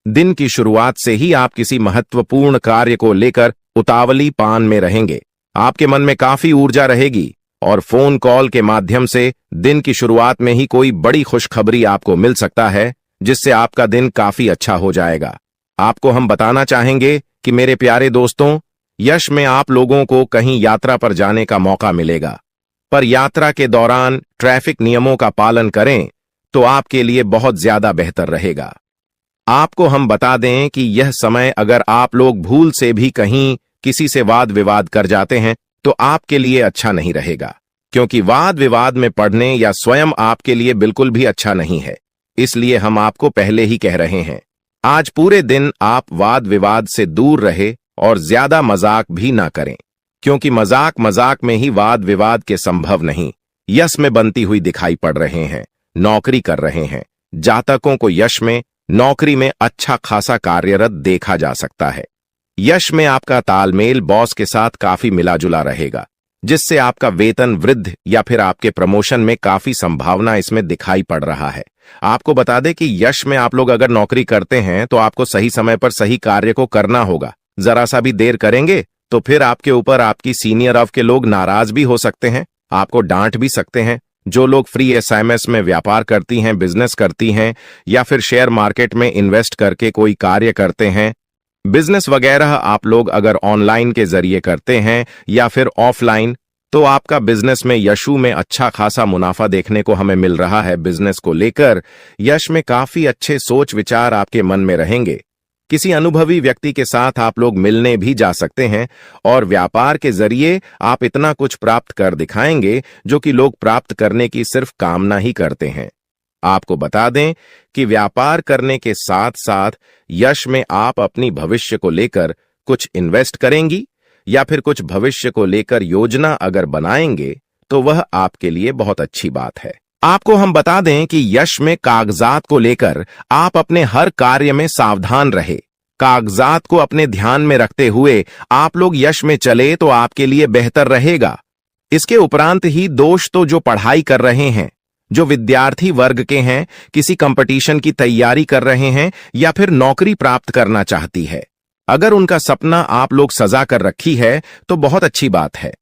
दिन की शुरुआत से ही आप किसी महत्वपूर्ण कार्य को लेकर उतावली पान में रहेंगे। आपके मन में काफी ऊर्जा रहेगी और फोन कॉल के माध्यम से दिन की शुरुआत में ही कोई बड़ी खुशखबरी आपको मिल सकता है, जिससे आपका दिन काफी अच्छा हो जाएगा। आपको हम बताना चाहेंगे कि मेरे प्यारे दोस्तों, यश में आप लोगों को कहीं यात्रा पर जाने का मौका मिलेगा, पर यात्रा के दौरान ट्रैफिक नियमों का पालन करें तो आपके लिए बहुत ज्यादा बेहतर रहेगा। आपको हम बता दें कि यह समय अगर आप लोग भूल से भी कहीं किसी से वाद विवाद कर जाते हैं तो आपके लिए अच्छा नहीं रहेगा, क्योंकि वाद विवाद में पड़ने या स्वयं आपके लिए बिल्कुल भी अच्छा नहीं है। इसलिए हम आपको पहले ही कह रहे हैं, आज पूरे दिन आप वाद विवाद से दूर रहे और ज्यादा मजाक भी ना करें, क्योंकि मजाक में ही वाद विवाद के संभव नहीं यश में बनती हुई दिखाई पड़ रहे हैं। नौकरी कर रहे हैं जातकों को यश में, नौकरी में अच्छा खासा कार्यरत देखा जा सकता है। यश में आपका तालमेल बॉस के साथ काफी मिला जुला रहेगा, जिससे आपका वेतन वृद्धि या फिर आपके प्रमोशन में काफी संभावना इसमें दिखाई पड़ रहा है। आपको बता दें कि यश में आप लोग अगर नौकरी करते हैं तो आपको सही समय पर सही कार्य को करना होगा। जरा सा भी देर करेंगे तो फिर आपके ऊपर आपकी सीनियर ऑफ के लोग नाराज भी हो सकते हैं, आपको डांट भी सकते हैं, जो लोग फ्री एसएमएस में व्यापार करती हैं, बिजनेस करती हैं या फिर शेयर मार्केट में इन्वेस्ट करके कोई कार्य करते हैं, बिजनेस वगैरह आप लोग अगर ऑनलाइन के जरिए करते हैं या फिर ऑफलाइन, तो आपका बिजनेस में यशु में अच्छा खासा मुनाफा देखने को हमें मिल रहा है। बिजनेस को लेकर यश में काफी अच्छे सोच विचार आपके मन में रहेंगे। किसी अनुभवी व्यक्ति के साथ आप लोग मिलने भी जा सकते हैं और व्यापार के जरिए आप इतना कुछ प्राप्त कर दिखाएंगे जो कि लोग प्राप्त करने की सिर्फ कामना ही करते हैं। आपको बता दें कि व्यापार करने के साथ साथ यश में आप अपनी भविष्य को लेकर कुछ इन्वेस्ट करेंगी या फिर कुछ भविष्य को लेकर योजना अगर बनाएंगे तो वह आपके लिए बहुत अच्छी बात है। आपको हम बता दें कि यश में कागजात को लेकर आप अपने हर कार्य में सावधान रहे। कागजात को अपने ध्यान में रखते हुए आप लोग यश में चले तो आपके लिए बेहतर रहेगा। इसके उपरांत ही दोस्त तो जो पढ़ाई कर रहे हैं, जो विद्यार्थी वर्ग के हैं, किसी कंपटीशन की तैयारी कर रहे हैं या फिर नौकरी प्राप्त करना चाहती है, अगर उनका सपना आप लोग सजा कर रखी है तो बहुत अच्छी बात है।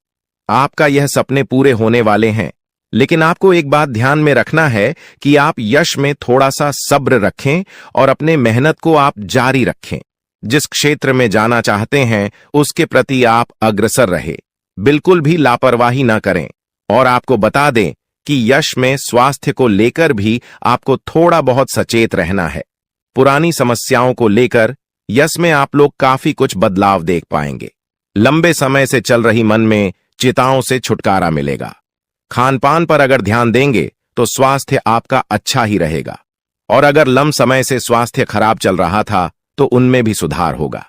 आपका यह सपने पूरे होने वाले हैं, लेकिन आपको एक बात ध्यान में रखना है कि आप यश में थोड़ा सा सब्र रखें और अपने मेहनत को आप जारी रखें। जिस क्षेत्र में जाना चाहते हैं उसके प्रति आप अग्रसर रहे, बिल्कुल भी लापरवाही ना करें। और आपको बता दें कि यश में स्वास्थ्य को लेकर भी आपको थोड़ा बहुत सचेत रहना है। पुरानी समस्याओं को लेकर यश में आप लोग काफी कुछ बदलाव देख पाएंगे। लंबे समय से चल रही मन में चिंताओं से छुटकारा मिलेगा। खान पान पर अगर ध्यान देंगे तो स्वास्थ्य आपका अच्छा ही रहेगा, और अगर लंबे समय से स्वास्थ्य खराब चल रहा था तो उनमें भी सुधार होगा।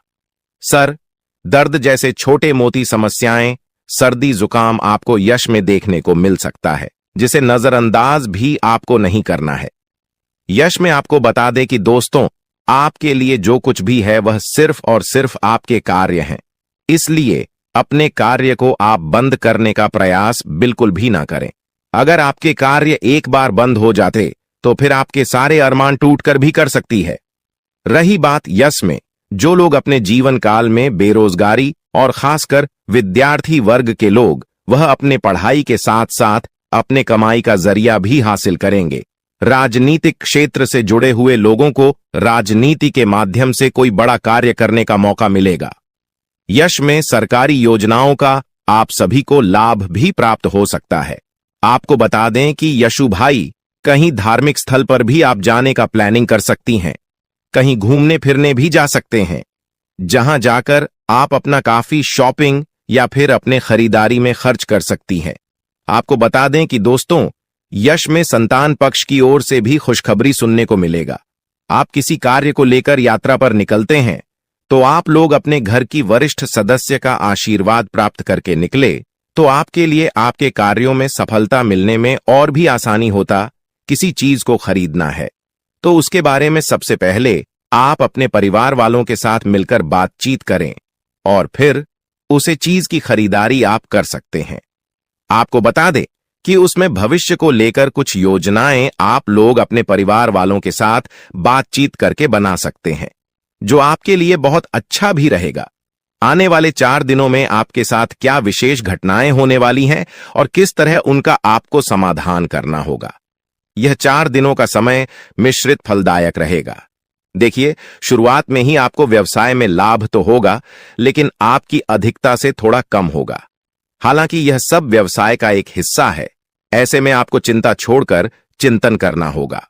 सर दर्द जैसे छोटे मोटी समस्याएं, सर्दी जुकाम आपको यश में देखने को मिल सकता है, जिसे नजरअंदाज भी आपको नहीं करना है। यश में आपको बता दें कि दोस्तों, आपके लिए जो कुछ भी है वह सिर्फ और सिर्फ आपके कार्य हैं, इसलिए अपने कार्य को आप बंद करने का प्रयास बिल्कुल भी ना करें। अगर आपके कार्य एक बार बंद हो जाते तो फिर आपके सारे अरमान टूटकर भी कर सकती है। रही बात यश में, जो लोग अपने जीवन काल में बेरोजगारी और खासकर विद्यार्थी वर्ग के लोग, वह अपने पढ़ाई के साथ साथ अपने कमाई का जरिया भी हासिल करेंगे। राजनीतिक क्षेत्र से जुड़े हुए लोगों को राजनीति के माध्यम से कोई बड़ा कार्य करने का मौका मिलेगा। यश में सरकारी योजनाओं का आप सभी को लाभ भी प्राप्त हो सकता है। आपको बता दें कि यशु भाई, कहीं धार्मिक स्थल पर भी आप जाने का प्लानिंग कर सकती हैं, कहीं घूमने फिरने भी जा सकते हैं, जहां जाकर आप अपना काफी शॉपिंग या फिर अपने खरीदारी में खर्च कर सकती हैं। आपको बता दें कि दोस्तों, यश में संतान पक्ष की ओर से भी खुशखबरी सुनने को मिलेगा। आप किसी कार्य को लेकर यात्रा पर निकलते हैं तो आप लोग अपने घर की वरिष्ठ सदस्य का आशीर्वाद प्राप्त करके निकले तो आपके लिए आपके कार्यों में सफलता मिलने में और भी आसानी होता। किसी चीज को खरीदना है तो उसके बारे में सबसे पहले आप अपने परिवार वालों के साथ मिलकर बातचीत करें और फिर उसे चीज की खरीदारी आप कर सकते हैं। आपको बता दें कि उसमें भविष्य को लेकर कुछ योजनाएं आप लोग अपने परिवार वालों के साथ बातचीत करके बना सकते हैं, जो आपके लिए बहुत अच्छा भी रहेगा। आने वाले 4 दिनों में आपके साथ क्या विशेष घटनाएं होने वाली हैं और किस तरह उनका आपको समाधान करना होगा। यह 4 दिनों का समय मिश्रित फलदायक रहेगा। देखिए, शुरुआत में ही आपको व्यवसाय में लाभ तो होगा, लेकिन आपकी अधिकता से थोड़ा कम होगा। हालांकि यह सब व्यवसाय का एक हिस्सा है, ऐसे में आपको चिंता छोड़कर चिंतन करना होगा।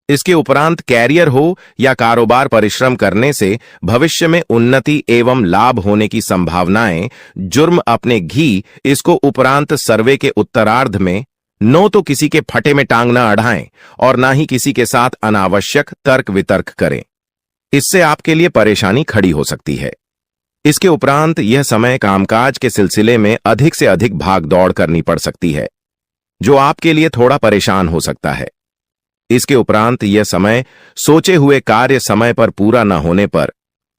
इसके उपरांत कैरियर हो या कारोबार, परिश्रम करने से भविष्य में उन्नति एवं लाभ होने की संभावनाएं। जुर्म अपने घी, इसको उपरांत सर्वे के उत्तरार्ध में नो तो किसी के फटे में टांग न अड़ाएं और ना ही किसी के साथ अनावश्यक तर्क वितर्क करें, इससे आपके लिए परेशानी खड़ी हो सकती है। इसके उपरांत यह समय कामकाज के सिलसिले में अधिक से अधिक भाग दौड़ करनी पड़ सकती है, जो आपके लिए थोड़ा परेशान हो सकता है। इसके उपरांत यह समय सोचे हुए कार्य समय पर पूरा न होने पर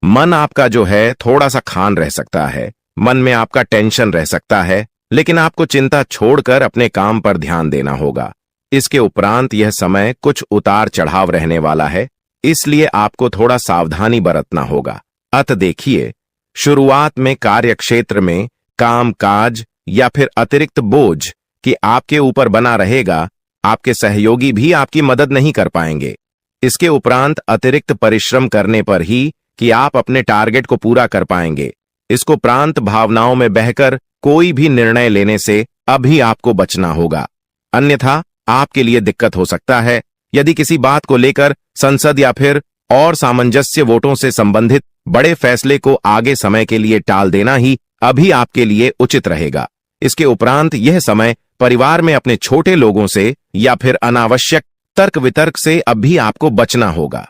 मन आपका जो है थोड़ा सा खान रह सकता है, मन में आपका टेंशन रह सकता है, लेकिन आपको चिंता छोड़कर अपने काम पर ध्यान देना होगा। इसके उपरांत यह समय कुछ उतार चढ़ाव रहने वाला है, इसलिए आपको थोड़ा सावधानी बरतना होगा। अत देखिए, शुरुआत में कार्य क्षेत्र में काम काज या फिर अतिरिक्त बोझ कि आपके ऊपर बना रहेगा, आपके सहयोगी भी आपकी मदद नहीं कर पाएंगे। इसके उपरांत अतिरिक्त परिश्रम करने पर ही कि आप अपने टारगेट को पूरा कर पाएंगे। इसको प्रांत भावनाओं में बहकर कोई भी निर्णय लेने से अभी आपको बचना होगा, अन्यथा आपके लिए दिक्कत हो सकता है। यदि किसी बात को लेकर संसद या फिर और सामंजस्य वोटों से संबंधित बड़े फैसले को आगे समय के लिए टाल देना ही अभी आपके लिए उचित रहेगा। इसके उपरांत यह समय परिवार में अपने छोटे लोगों से या फिर अनावश्यक तर्क वितर्क से अभी आपको बचना होगा।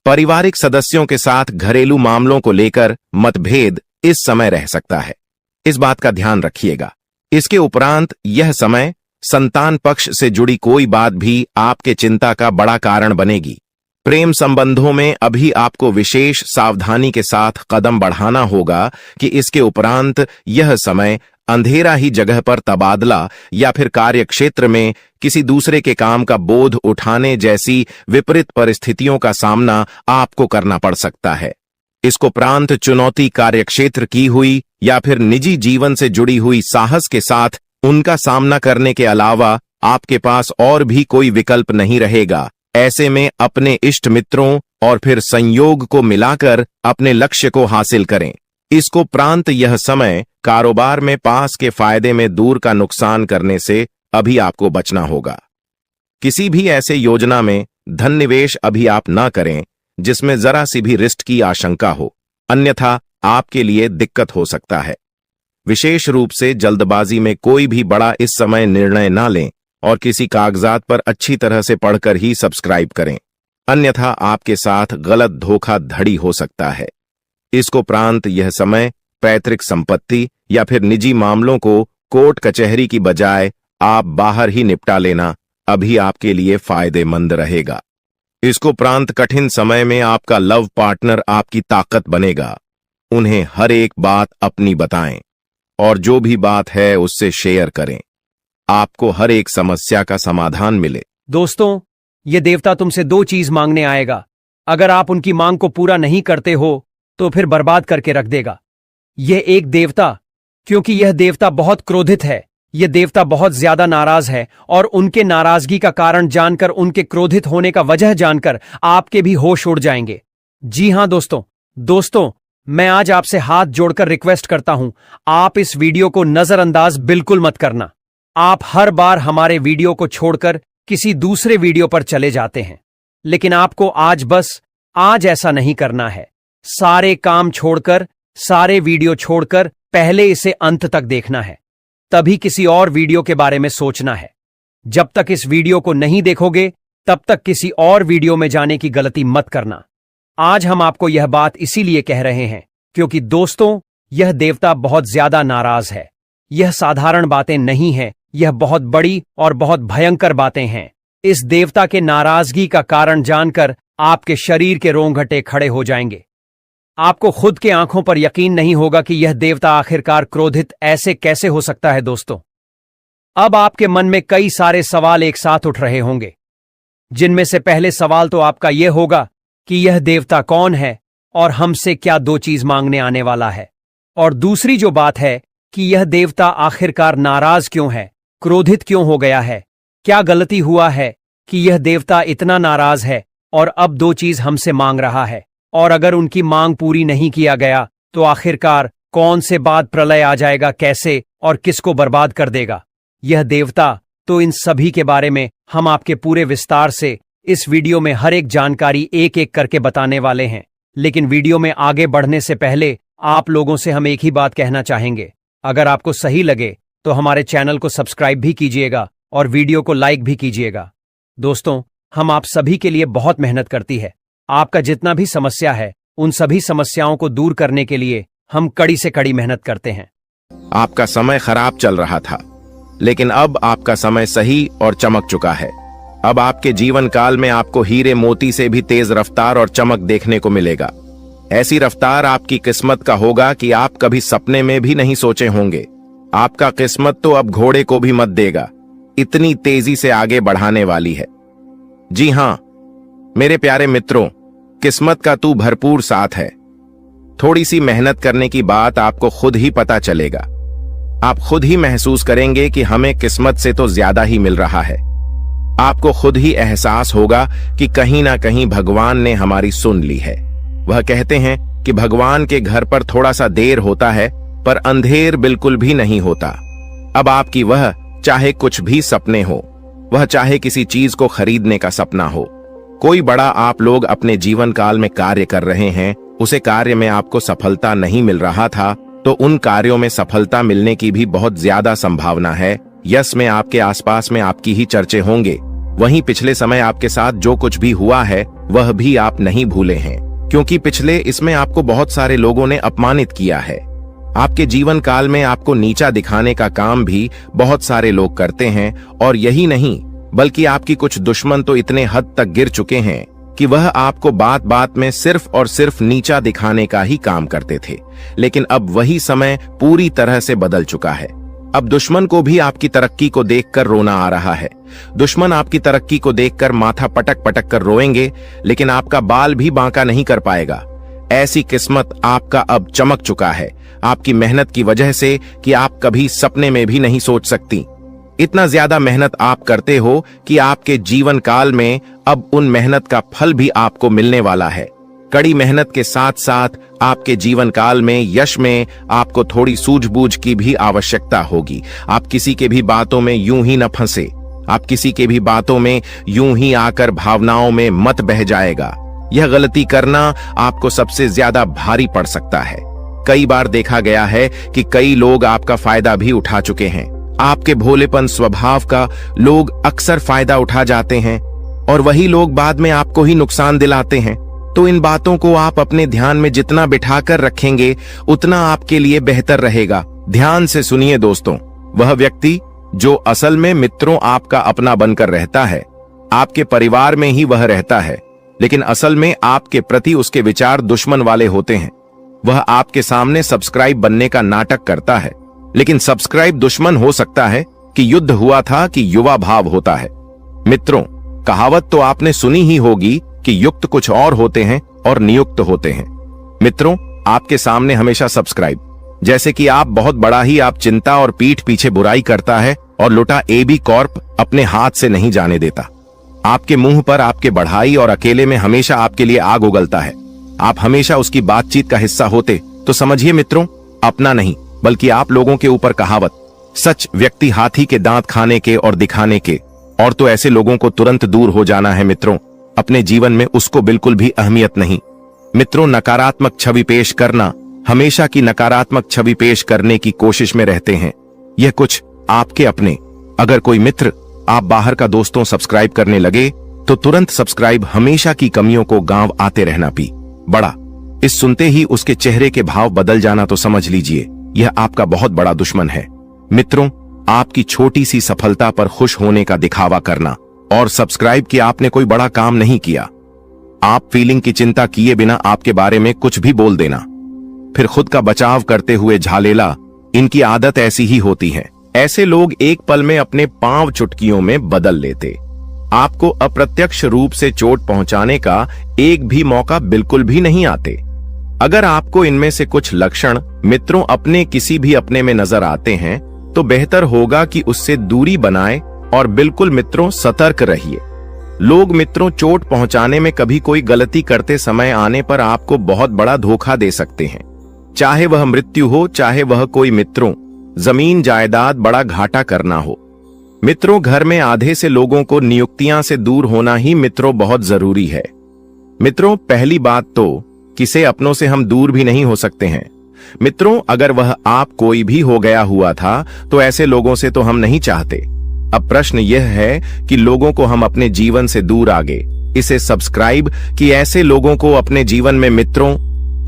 पारिवारिक सदस्यों के साथ घरेलू मामलों को लेकर मतभेद इस समय रह सकता है, इस बात का ध्यान रखिएगा। इसके उपरांत यह समय संतान पक्ष से जुड़ी कोई बात भी आपके चिंता का बड़ा कारण बनेगी। प्रेम संबंधों में अभी आपको विशेष सावधानी के साथ कदम बढ़ाना होगा कि इसके उपरांत यह समय अंधेरा ही जगह पर तबादला या फिर कार्य क्षेत्र में किसी दूसरे के काम का बोझ उठाने जैसी विपरीत परिस्थितियों का सामना आपको करना पड़ सकता है। इसको प्रांत चुनौती कार्यक्षेत्र की हुई या फिर निजी जीवन से जुड़ी हुई साहस के साथ उनका सामना करने के अलावा आपके पास और भी कोई विकल्प नहीं रहेगा। ऐसे में अपने इष्ट मित्रों और फिर संयोग को मिलाकर अपने लक्ष्य को हासिल करें। इसको प्रांत यह समय कारोबार में पास के फायदे में दूर का नुकसान करने से अभी आपको बचना होगा। किसी भी ऐसे योजना में धन निवेश अभी आप ना करें जिसमें जरा सी भी रिस्क की आशंका हो, अन्यथा आपके लिए दिक्कत हो सकता है। विशेष रूप से जल्दबाजी में कोई भी बड़ा इस समय निर्णय ना लें और किसी कागजात पर अच्छी तरह से पढ़कर ही सब्सक्राइब करें, अन्यथा आपके साथ गलत धोखाधड़ी हो सकता है। इसको प्रांत यह समय पैतृक संपत्ति या फिर निजी मामलों को कोर्ट कचहरी की बजाय आप बाहर ही निपटा लेना अभी आपके लिए फायदेमंद रहेगा। इसको प्रांत कठिन समय में आपका लव पार्टनर आपकी ताकत बनेगा। उन्हें हर एक बात अपनी बताएं और जो भी बात है उससे शेयर करें, आपको हर एक समस्या का समाधान मिले। दोस्तों, ये देवता तुमसे दो चीज मांगने आएगा। अगर आप उनकी मांग को पूरा नहीं करते हो तो फिर बर्बाद करके रख देगा। यह एक देवता, क्योंकि यह देवता बहुत क्रोधित है, यह देवता बहुत ज्यादा नाराज है और उनके नाराजगी का कारण जानकर, उनके क्रोधित होने का वजह जानकर आपके भी होश उड़ जाएंगे। जी हां दोस्तों, मैं आज आपसे हाथ जोड़कर रिक्वेस्ट करता हूं, आप इस वीडियो को नजरअंदाज बिल्कुल मत करना। आप हर बार हमारे वीडियो को छोड़कर किसी दूसरे वीडियो पर चले जाते हैं, लेकिन आपको आज ऐसा नहीं करना है। सारे काम छोड़कर, सारे वीडियो छोड़कर पहले इसे अंत तक देखना है, तभी किसी और वीडियो के बारे में सोचना है। जब तक इस वीडियो को नहीं देखोगे तब तक किसी और वीडियो में जाने की गलती मत करना। आज हम आपको यह बात इसीलिए कह रहे हैं क्योंकि दोस्तों, यह देवता बहुत ज्यादा नाराज है। यह साधारण बातें नहीं हैं, यह बहुत बड़ी और बहुत भयंकर बातें हैं। इस देवता के नाराजगी का कारण जानकर आपके शरीर के रोंगटे खड़े हो जाएंगे। आपको खुद के आंखों पर यकीन नहीं होगा कि यह देवता आखिरकार क्रोधित ऐसे कैसे हो सकता है। दोस्तों, अब आपके मन में कई सारे सवाल एक साथ उठ रहे होंगे, जिनमें से पहले सवाल तो आपका यह होगा कि यह देवता कौन है और हमसे क्या दो चीज मांगने आने वाला है। और दूसरी जो बात है कि यह देवता आखिरकार नाराज क्यों है, क्रोधित क्यों हो गया है, क्या गलती हुआ है कि यह देवता इतना नाराज है और अब दो चीज हमसे मांग रहा है। और अगर उनकी मांग पूरी नहीं किया गया तो आखिरकार कौन से बाद प्रलय आ जाएगा, कैसे और किसको बर्बाद कर देगा यह देवता। तो इन सभी के बारे में हम आपके पूरे विस्तार से इस वीडियो में हर एक जानकारी एक एक करके बताने वाले हैं। लेकिन वीडियो में आगे बढ़ने से पहले आप लोगों से हम एक ही बात कहना चाहेंगे, अगर आपको सही लगे तो हमारे चैनल को सब्सक्राइब भी कीजिएगा और वीडियो को लाइक भी कीजिएगा। दोस्तों, हम आप सभी के लिए बहुत मेहनत करती है। आपका जितना भी समस्या है, उन सभी समस्याओं को दूर करने के लिए हम कड़ी से कड़ी मेहनत करते हैं। आपका समय खराब चल रहा था, लेकिन अब आपका समय सही और चमक चुका है। अब आपके जीवन काल में आपको हीरे मोती से भी तेज रफ्तार और चमक देखने को मिलेगा। ऐसी रफ्तार आपकी किस्मत का होगा कि आप कभी सपने में भी नहीं सोचे होंगे। आपका किस्मत तो अब घोड़े को भी मत देगा, इतनी तेजी से आगे बढ़ाने वाली है। जी हां मेरे प्यारे मित्रों, किस्मत का तू भरपूर साथ है। थोड़ी सी मेहनत करने की बात आपको खुद ही पता चलेगा। आप खुद ही महसूस करेंगे कि हमें किस्मत से तो ज्यादा ही मिल रहा है। आपको खुद ही एहसास होगा कि कहीं ना कहीं भगवान ने हमारी सुन ली है। वह कहते हैं कि भगवान के घर पर थोड़ा सा देर होता है पर अंधेर बिल्कुल भी नहीं होता। अब आपकी वह चाहे कुछ भी सपने हो, वह चाहे किसी चीज को खरीदने का सपना हो, कोई बड़ा आप लोग अपने जीवन काल में कार्य कर रहे हैं, उसे कार्य में आपको सफलता नहीं मिल रहा था, तो उन कार्यों में सफलता मिलने की भी बहुत ज्यादा संभावना है। यश में आपके आसपास में आपकी ही चर्चे होंगे। वहीं पिछले समय आपके साथ जो कुछ भी हुआ है वह भी आप नहीं भूले हैं, क्योंकि पिछले इसमें आपको बहुत सारे लोगों ने अपमानित किया है। आपके जीवन काल में आपको नीचा दिखाने का काम भी बहुत सारे लोग करते हैं, और यही नहीं बल्कि आपकी कुछ दुश्मन तो इतने हद तक गिर चुके हैं कि वह आपको बात बात में सिर्फ और सिर्फ नीचा दिखाने का ही काम करते थे। लेकिन अब वही समय पूरी तरह से बदल चुका है। अब दुश्मन को भी आपकी तरक्की को देखकर रोना आ रहा है। दुश्मन आपकी तरक्की को देखकर माथा पटक पटक कर रोएंगे, लेकिन आपका बाल भी बांका नहीं कर पाएगा। ऐसी किस्मत आपका अब चमक चुका है, आपकी मेहनत की वजह से, कि आप कभी सपने में भी नहीं सोच सकती। इतना ज्यादा मेहनत आप करते हो कि आपके जीवन काल में अब उन मेहनत का फल भी आपको मिलने वाला है। कड़ी मेहनत के साथ साथ आपके जीवन काल में यश में आपको थोड़ी सूझबूझ की भी आवश्यकता होगी। आप किसी के भी बातों में यूं ही न फंसे, आप किसी के भी बातों में यूं ही आकर भावनाओं में मत बह जाएगा। यह गलती करना आपको सबसे ज्यादा भारी पड़ सकता है। कई बार देखा गया है कि कई लोग आपका फायदा भी उठा चुके हैं। आपके भोलेपन स्वभाव का लोग अक्सर फायदा उठा जाते हैं, और वही लोग बाद में आपको ही नुकसान दिलाते हैं। तो इन बातों को आप अपने ध्यान में जितना बिठाकर रखेंगे उतना आपके लिए बेहतर रहेगा। ध्यान से सुनिए दोस्तों, वह व्यक्ति जो असल में मित्रों आपका अपना बनकर रहता है, आपके परिवार में ही वह रहता है, लेकिन असल में आपके प्रति उसके विचार दुश्मन वाले होते हैं। वह आपके सामने सब्सक्राइब बनने का नाटक करता है, लेकिन सब्सक्राइब दुश्मन हो सकता है कि युद्ध हुआ था कि युवा भाव होता है। मित्रों, कहावत तो आपने सुनी ही होगी कि युक्त कुछ और होते हैं और नियुक्त होते हैं। मित्रों, आपके सामने हमेशा सब्सक्राइब, जैसे कि आप बहुत बड़ा ही आप चिंता और पीठ पीछे बुराई करता है और लुटा एबी कॉर्प अपने हाथ से नहीं जाने देता। आपके मुंह पर आपके बढ़ाई और अकेले में हमेशा आपके लिए आग उगलता है। आप हमेशा उसकी बातचीत का हिस्सा होते तो समझिए मित्रों, अपना नहीं बल्कि आप लोगों के ऊपर कहावत, सच व्यक्ति हाथी के दांत खाने के और दिखाने के, और तो ऐसे लोगों को तुरंत दूर हो जाना है मित्रों। अपने जीवन में उसको बिल्कुल भी अहमियत नहीं। मित्रों, नकारात्मक छवि पेश करना, हमेशा की नकारात्मक छवि पेश करने की कोशिश में रहते हैं। यह कुछ आपके अपने। अगर कोई मित्र आप बाहर का दोस्तों सब्सक्राइब करने लगे तो तुरंत सब्सक्राइब, हमेशा की कमियों को गांव आते रहना पी बड़ा। इस सुनते ही उसके चेहरे के भाव बदल जाना तो समझ लीजिए यह आपका बहुत बड़ा दुश्मन है। मित्रों, आपकी छोटी सी सफलता पर खुश होने का दिखावा करना और सब्सक्राइब कि आपने कोई बड़ा काम नहीं किया। आप फीलिंग की चिंता किए बिना आपके बारे में कुछ भी बोल देना, फिर खुद का बचाव करते हुए झालेला, इनकी आदत ऐसी ही होती है। ऐसे लोग एक पल में अपने पांव चुटकियों में बदल लेते। आपको अप्रत्यक्ष रूप से चोट पहुंचाने का एक भी मौका बिल्कुल भी नहीं आते। अगर आपको इनमें से कुछ लक्षण मित्रों अपने किसी भी अपने में नजर आते हैं तो बेहतर होगा कि उससे दूरी बनाएं और बिल्कुल मित्रों सतर्क रहिए। लोग मित्रों चोट पहुंचाने में कभी कोई गलती करते समय आने पर आपको बहुत बड़ा धोखा दे सकते हैं, चाहे वह मृत्यु हो, चाहे वह कोई मित्रों जमीन जायदाद बड़ा घाटा करना हो। मित्रों, घर में आधे से लोगों को नियुक्तियां से दूर होना ही मित्रों बहुत जरूरी है। मित्रों, पहली बात तो किसे अपनों से हम दूर भी नहीं हो सकते हैं। मित्रों, अगर वह आप कोई भी हो गया हुआ था तो ऐसे लोगों से तो हम नहीं चाहते। अब प्रश्न यह है कि लोगों को हम अपने जीवन से दूर आगे इसे सब्सक्राइब कि ऐसे लोगों को अपने जीवन में मित्रों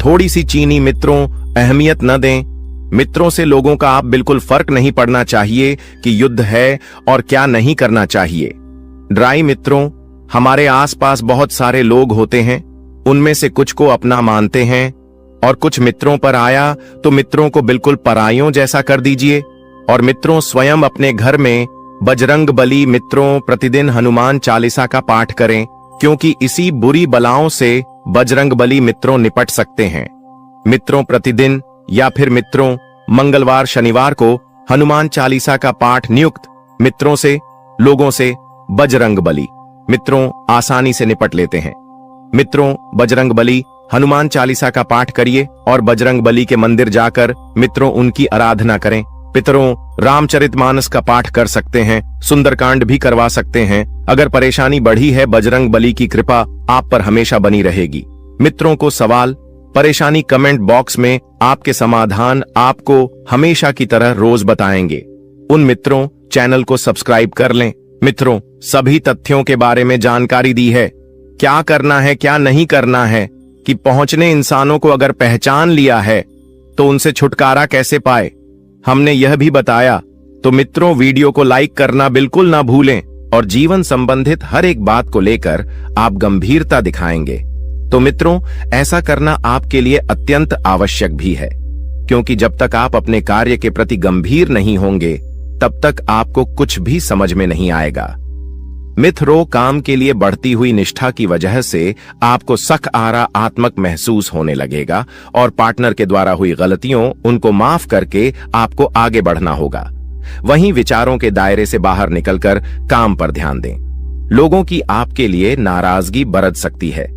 थोड़ी सी चीनी मित्रों अहमियत न दें। मित्रों से लोगों का आप बिल्कुल फर्क नहीं पड़ना चाहिए कि युद्ध है और क्या नहीं करना चाहिए। ड्राई मित्रों, हमारे आसपास बहुत सारे लोग होते हैं, उनमें से कुछ को अपना मानते हैं और कुछ मित्रों पर आया तो मित्रों को बिल्कुल पराइयों जैसा कर दीजिए। और मित्रों, स्वयं अपने घर में बजरंग बली मित्रों प्रतिदिन हनुमान चालीसा का पाठ करें, क्योंकि इसी बुरी बलाओं से बजरंग बली मित्रों निपट सकते हैं। मित्रों, प्रतिदिन या फिर मित्रों मंगलवार शनिवार को हनुमान चालीसा का पाठ नियुक्त मित्रों से, लोगों से बजरंगबली मित्रों आसानी से निपट लेते हैं। मित्रों, बजरंगबली हनुमान चालीसा का पाठ करिए और बजरंगबली के मंदिर जाकर मित्रों उनकी आराधना करें। पितरों, रामचरितमानस का पाठ कर सकते हैं, सुंदरकांड भी करवा सकते हैं। अगर परेशानी बढ़ी है, बजरंगबली की कृपा आप पर हमेशा बनी रहेगी। मित्रों को सवाल, परेशानी कमेंट बॉक्स में आपके समाधान आपको हमेशा की तरह रोज बताएंगे। उन मित्रों, चैनल को सब्सक्राइब कर लें। मित्रों, सभी तथ्यों के बारे में जानकारी दी है, क्या करना है क्या नहीं करना है, कि पहुंचने इंसानों को अगर पहचान लिया है तो उनसे छुटकारा कैसे पाए, हमने यह भी बताया। तो मित्रों, वीडियो को लाइक करना बिल्कुल ना भूलें और जीवन संबंधित हर एक बात को लेकर आप गंभीरता दिखाएंगे। तो मित्रों, ऐसा करना आपके लिए अत्यंत आवश्यक भी है, क्योंकि जब तक आप अपने कार्य के प्रति गंभीर नहीं होंगे तब तक आपको कुछ भी समझ में नहीं आएगा। मित्रों, काम के लिए बढ़ती हुई निष्ठा की वजह से आपको सकारात्मक महसूस होने लगेगा और पार्टनर के द्वारा हुई गलतियों उनको माफ करके आपको आगे बढ़ना होगा। वहीं विचारों के दायरे से बाहर निकलकर काम पर ध्यान दें। लोगों की आपके लिए नाराजगी बरत सकती है।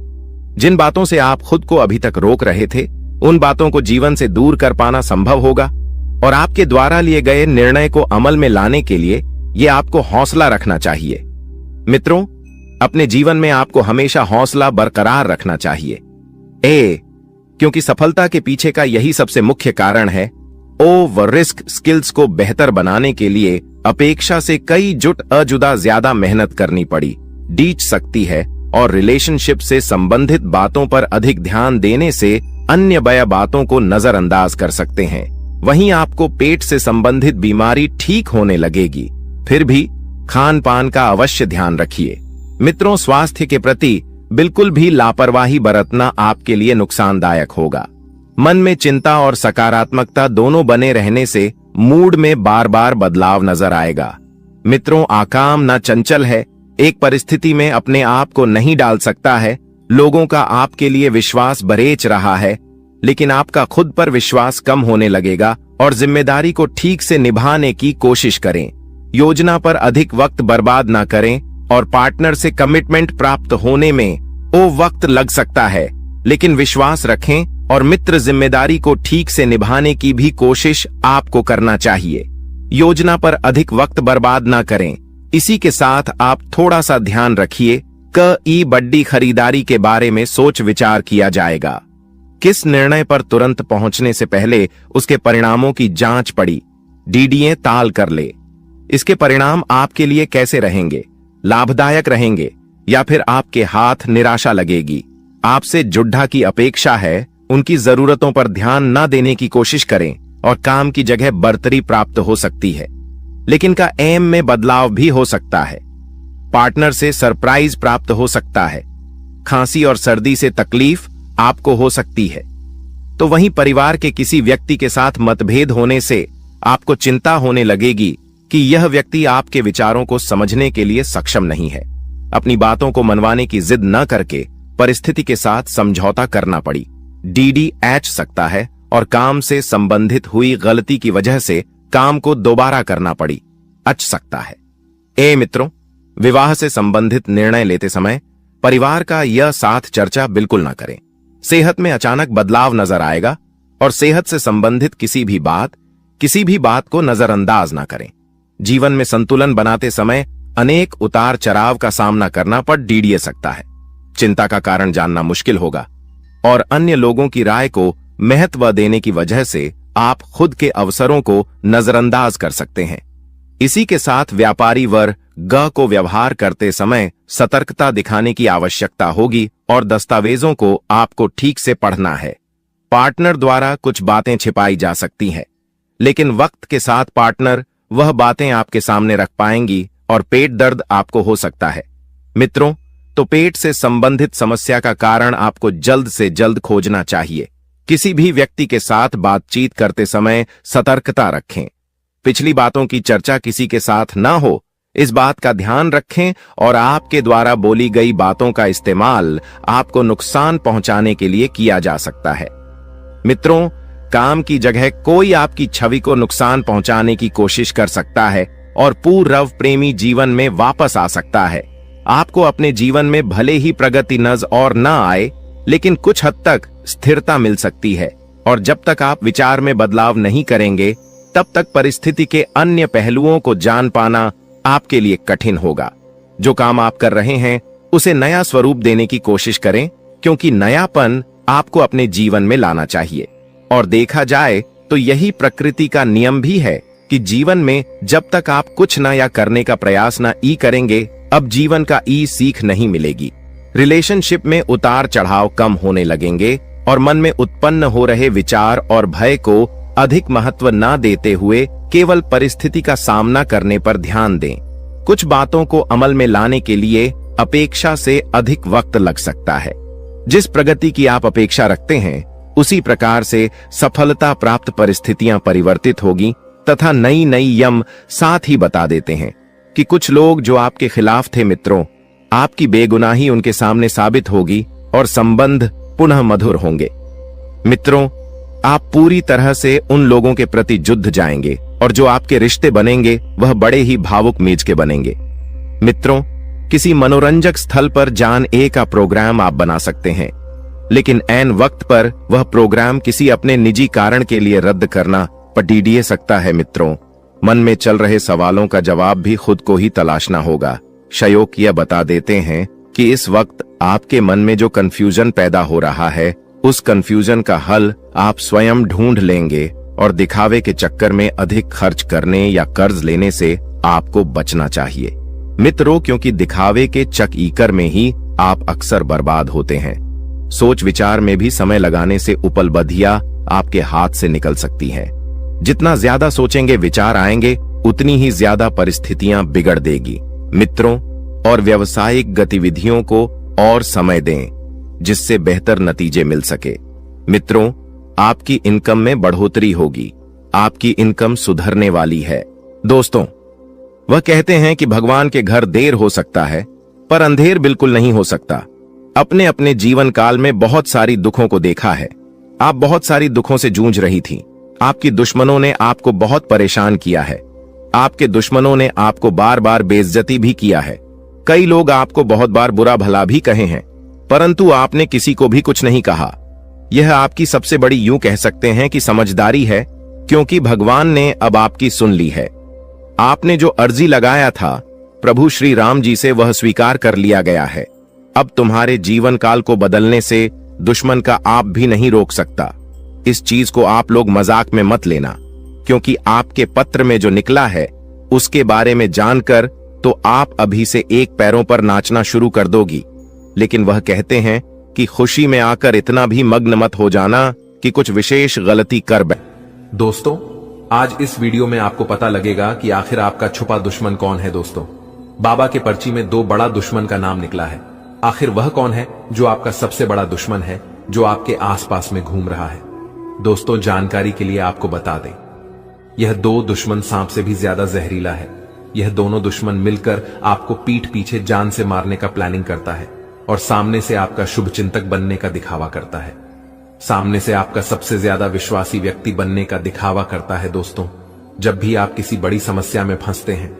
जिन बातों से आप खुद को अभी तक रोक रहे थे, उन बातों को जीवन से दूर कर पाना संभव होगा और आपके द्वारा लिए गए निर्णय को अमल में लाने के लिए ये आपको हौसला रखना चाहिए। मित्रों, अपने जीवन में आपको हमेशा हौसला बरकरार रखना चाहिए। क्योंकि सफलता के पीछे का यही सबसे मुख्य कारण है। रिस्क स्किल्स को बेहतर बनाने के लिए अपेक्षा से कई जुदा ज्यादा मेहनत करनी पड़ी, डीच सकती है और रिलेशनशिप से संबंधित बातों पर अधिक ध्यान देने से अन्य बातों को नजरअंदाज कर सकते हैं। वहीं आपको पेट से संबंधित बीमारी ठीक होने लगेगी। फिर भी खान पान का अवश्य ध्यान रखिए। मित्रों, स्वास्थ्य के प्रति बिल्कुल भी लापरवाही बरतना आपके लिए नुकसानदायक होगा। मन में चिंता और सकारात्मकता दोनों बने रहने से मूड में बार बार बदलाव नजर आएगा। मित्रों, आकाम ना चंचल है, एक परिस्थिति में अपने आप को नहीं डाल सकता है। लोगों का आपके लिए विश्वास बरेच रहा है, लेकिन आपका खुद पर विश्वास कम होने लगेगा और जिम्मेदारी को ठीक से निभाने की कोशिश करें। योजना पर अधिक वक्त बर्बाद ना करें और पार्टनर से कमिटमेंट प्राप्त होने में वक्त लग सकता है, लेकिन विश्वास रखें और मित्र जिम्मेदारी को ठीक से निभाने की भी कोशिश आपको करना चाहिए। योजना पर अधिक वक्त बर्बाद ना करें। इसी के साथ आप थोड़ा सा ध्यान रखिए कि बड़ी खरीदारी के बारे में सोच विचार किया जाएगा। किस निर्णय पर तुरंत पहुंचने से पहले उसके परिणामों की जांच पड़ी, डीडीए ताल कर ले। इसके परिणाम आपके लिए कैसे रहेंगे, लाभदायक रहेंगे या फिर आपके हाथ निराशा लगेगी। आपसे जुड्ढा की अपेक्षा है, उनकी जरूरतों पर ध्यान न देने की कोशिश करें और काम की जगह बढ़तरी प्राप्त हो सकती है, लेकिन का एम में बदलाव भी हो सकता है। पार्टनर से सरप्राइज प्राप्त हो सकता है। खांसी और सर्दी से तकलीफ आपको हो सकती है। तो वहीं परिवार के किसी व्यक्ति के साथ मतभेद होने से आपको चिंता होने लगेगी कि यह व्यक्ति आपके विचारों को समझने के लिए सक्षम नहीं है। अपनी बातों को मनवाने की जिद न करके परिस्थिति के साथ समझौता करना पड़ी, डीडी एच सकता है और काम से संबंधित हुई गलती की वजह से काम को दोबारा करना पड़ी, अच सकता है। मित्रों, विवाह से संबंधित निर्णय लेते समय परिवार का यह साथ चर्चा बिल्कुल ना करें। सेहत में अचानक बदलाव नजर आएगा और सेहत से संबंधित किसी भी बात को नजरअंदाज ना करें। जीवन में संतुलन बनाते समय अनेक उतार चढ़ाव का सामना करना पर डीडीए सकता है। चिंता का कारण जानना मुश्किल होगा और अन्य लोगों की राय को महत्व देने की वजह से आप खुद के अवसरों को नजरअंदाज कर सकते हैं। इसी के साथ व्यापारी वर्ग को व्यवहार करते समय सतर्कता दिखाने की आवश्यकता होगी और दस्तावेजों को आपको ठीक से पढ़ना है। पार्टनर द्वारा कुछ बातें छिपाई जा सकती हैं, लेकिन वक्त के साथ पार्टनर वह बातें आपके सामने रख पाएंगी और पेट दर्द आपको हो सकता है। मित्रों, तो पेट से संबंधित समस्या का कारण आपको जल्द से जल्द खोजना चाहिए। किसी भी व्यक्ति के साथ बातचीत करते समय सतर्कता रखें। पिछली बातों की चर्चा किसी के साथ ना हो, इस बात का ध्यान रखें और आपके द्वारा बोली गई बातों का इस्तेमाल आपको नुकसान पहुंचाने के लिए किया जा सकता है। मित्रों, काम की जगह कोई आपकी छवि को नुकसान पहुंचाने की कोशिश कर सकता है और पूर्व प्रेमी जीवन में वापस आ सकता है। आपको अपने जीवन में भले ही प्रगति नजर और न आए, लेकिन कुछ हद तक स्थिरता मिल सकती है। और जब तक आप विचार में बदलाव नहीं करेंगे, तब तक परिस्थिति के अन्य पहलुओं को जान पाना आपके लिए कठिन होगा। जो काम आप कर रहे हैं उसे नया स्वरूप देने की कोशिश करें, क्योंकि नयापन आपको अपने जीवन में लाना चाहिए। और देखा जाए तो यही प्रकृति का नियम भी है कि जीवन में जब तक आप कुछ नया करने का प्रयास न करेंगे, अब जीवन का सीख नहीं मिलेगी। रिलेशनशिप में उतार चढ़ाव कम होने लगेंगे और मन में उत्पन्न हो रहे विचार और भय को अधिक महत्व न देते हुए केवल परिस्थिति का सामना करने पर ध्यान दें। कुछ बातों को अमल में लाने के लिए अपेक्षा से अधिक वक्त लग सकता है। जिस प्रगति की आप अपेक्षा रखते हैं, उसी प्रकार से सफलता प्राप्त परिस्थितियां परिवर्तित होगी तथा नई नई यम साथ ही बता देते हैं कि कुछ लोग जो आपके खिलाफ थे मित्रों, आपकी बेगुनाही उनके सामने साबित होगी और संबंध पुनः मधुर होंगे। मित्रों, आप पूरी तरह से उन लोगों के प्रति जुड़ जाएंगे और जो आपके रिश्ते बनेंगे वह बड़े ही भावुक मेज के बनेंगे। मित्रों, किसी मनोरंजक स्थल पर जान का प्रोग्राम आप बना सकते हैं, लेकिन ऐन वक्त पर वह प्रोग्राम किसी अपने निजी कारण के लिए रद्द करना पटीडिए सकता है। मित्रों, मन में चल रहे सवालों का जवाब भी खुद को ही तलाशना होगा। शयोक यह बता देते हैं कि इस वक्त आपके मन में जो कंफ्यूजन पैदा हो रहा है, उस कंफ्यूजन का हल आप स्वयं ढूंढ लेंगे और दिखावे के चक्कर में अधिक खर्च करने या कर्ज लेने से आपको बचना चाहिए मित्रों, क्योंकि दिखावे के चक्कर में ही आप अक्सर बर्बाद होते हैं। सोच विचार में भी समय लगाने से उपलब्धियां आपके हाथ से निकल सकती हैं। जितना ज्यादा सोचेंगे विचार आएंगे, उतनी ही ज्यादा परिस्थितियां बिगड़ देगी मित्रों। और व्यावसायिक गतिविधियों को और समय दें, जिससे बेहतर नतीजे मिल सके। मित्रों, आपकी इनकम में बढ़ोतरी होगी, आपकी इनकम सुधरने वाली है। दोस्तों, वह कहते हैं कि भगवान के घर देर हो सकता है पर अंधेर बिल्कुल नहीं हो सकता। अपने अपने जीवन काल में बहुत सारी दुखों को देखा है। आप बहुत सारी दुखों से जूझ रही थी। आपकी दुश्मनों ने आपको बहुत परेशान किया है। आपके दुश्मनों ने आपको बार बार बेइज्जती भी किया है। कई लोग आपको बहुत बार बुरा भला भी कहे हैं, परंतु आपने किसी को भी कुछ नहीं कहा। यह आपकी सबसे बड़ी यूं कह सकते हैं कि समझदारी है, क्योंकि भगवान ने अब आपकी सुन ली है। आपने जो अर्जी लगाया था प्रभु श्री राम जी से, वह स्वीकार कर लिया गया है। अब तुम्हारे जीवन काल को बदलने से दुश्मन का आप भी नहीं रोक सकता। इस चीज को आप लोग मजाक में मत लेना, क्योंकि आपके पत्र में जो निकला है उसके बारे में जानकर तो आप अभी से एक पैरों पर नाचना शुरू कर दोगी। लेकिन वह कहते हैं कि खुशी में आकर इतना भी मग्न मत हो जाना कि कुछ विशेष गलती कर बैठ। दोस्तों, आज इस वीडियो में आपको पता लगेगा कि आखिर आपका छुपा दुश्मन कौन है। दोस्तों, बाबा के पर्ची में 2 बड़ा दुश्मन का नाम निकला है। आखिर वह कौन है जो आपका सबसे बड़ा दुश्मन है, जो आपके आसपास में घूम रहा है? दोस्तों, जानकारी के लिए आपको बता दें, यह 2 दुश्मन सांप से भी ज्यादा जहरीला है। यह दोनों दुश्मन मिलकर आपको पीठ पीछे जान से मारने का प्लानिंग करता है और सामने से आपका शुभ चिंतक बनने का दिखावा करता है। सामने से आपका सबसे ज्यादा विश्वासी व्यक्ति बनने का दिखावा करता है। दोस्तों, जब भी आप किसी बड़ी समस्या में फंसते हैं,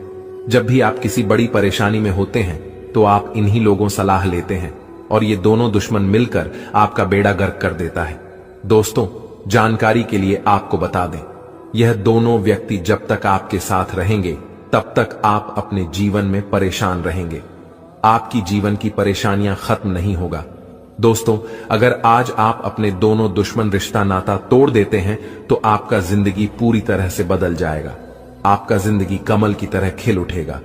जब भी आप किसी बड़ी परेशानी में होते हैं, तो आप इन्हीं लोगों सलाह लेते हैं और ये दोनों दुश्मन मिलकर आपका बेड़ा गर्क कर देता है। दोस्तों, जानकारी के लिए आपको बता दें, यह दोनों व्यक्ति जब तक आपके साथ रहेंगे तब तक आप अपने जीवन में परेशान रहेंगे। आपकी जीवन की परेशानियां खत्म नहीं होगा। दोस्तों, अगर आज आप अपने दोनों दुश्मन रिश्ता नाता तोड़ देते हैं तो आपका जिंदगी पूरी तरह से बदल जाएगा। आपका जिंदगी कमल की तरह खिल उठेगा।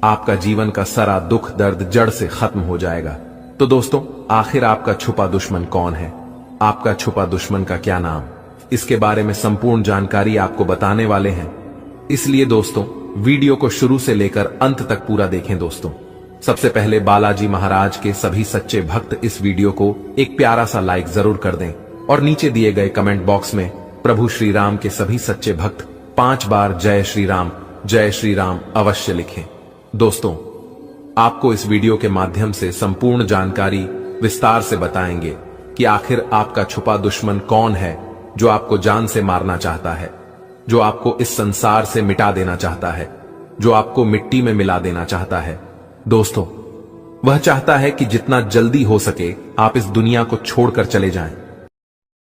आपका जीवन का सारा दुख दर्द जड़ से खत्म हो जाएगा। तो दोस्तों, आखिर आपका छुपा दुश्मन कौन है? आपका छुपा दुश्मन का क्या नाम? इसके बारे में संपूर्ण जानकारी आपको बताने वाले हैं। इसलिए दोस्तों, वीडियो को शुरू से लेकर अंत तक पूरा देखें। दोस्तों, सबसे पहले बालाजी महाराज के सभी सच्चे भक्त इस वीडियो को एक प्यारा सा लाइक जरूर कर दें और नीचे दिए गए कमेंट बॉक्स में प्रभु श्री राम के सभी सच्चे भक्त 5 बार जय श्री राम अवश्य लिखें। दोस्तों, आपको इस वीडियो के माध्यम से संपूर्ण जानकारी विस्तार से बताएंगे कि आखिर आपका छुपा दुश्मन कौन है जो आपको जान से मारना चाहता है, जो आपको इस संसार से मिटा देना चाहता है, जो आपको मिट्टी में मिला देना चाहता है। दोस्तों, वह चाहता है कि जितना जल्दी हो सके आप इस दुनिया को छोड़कर चले जाएं।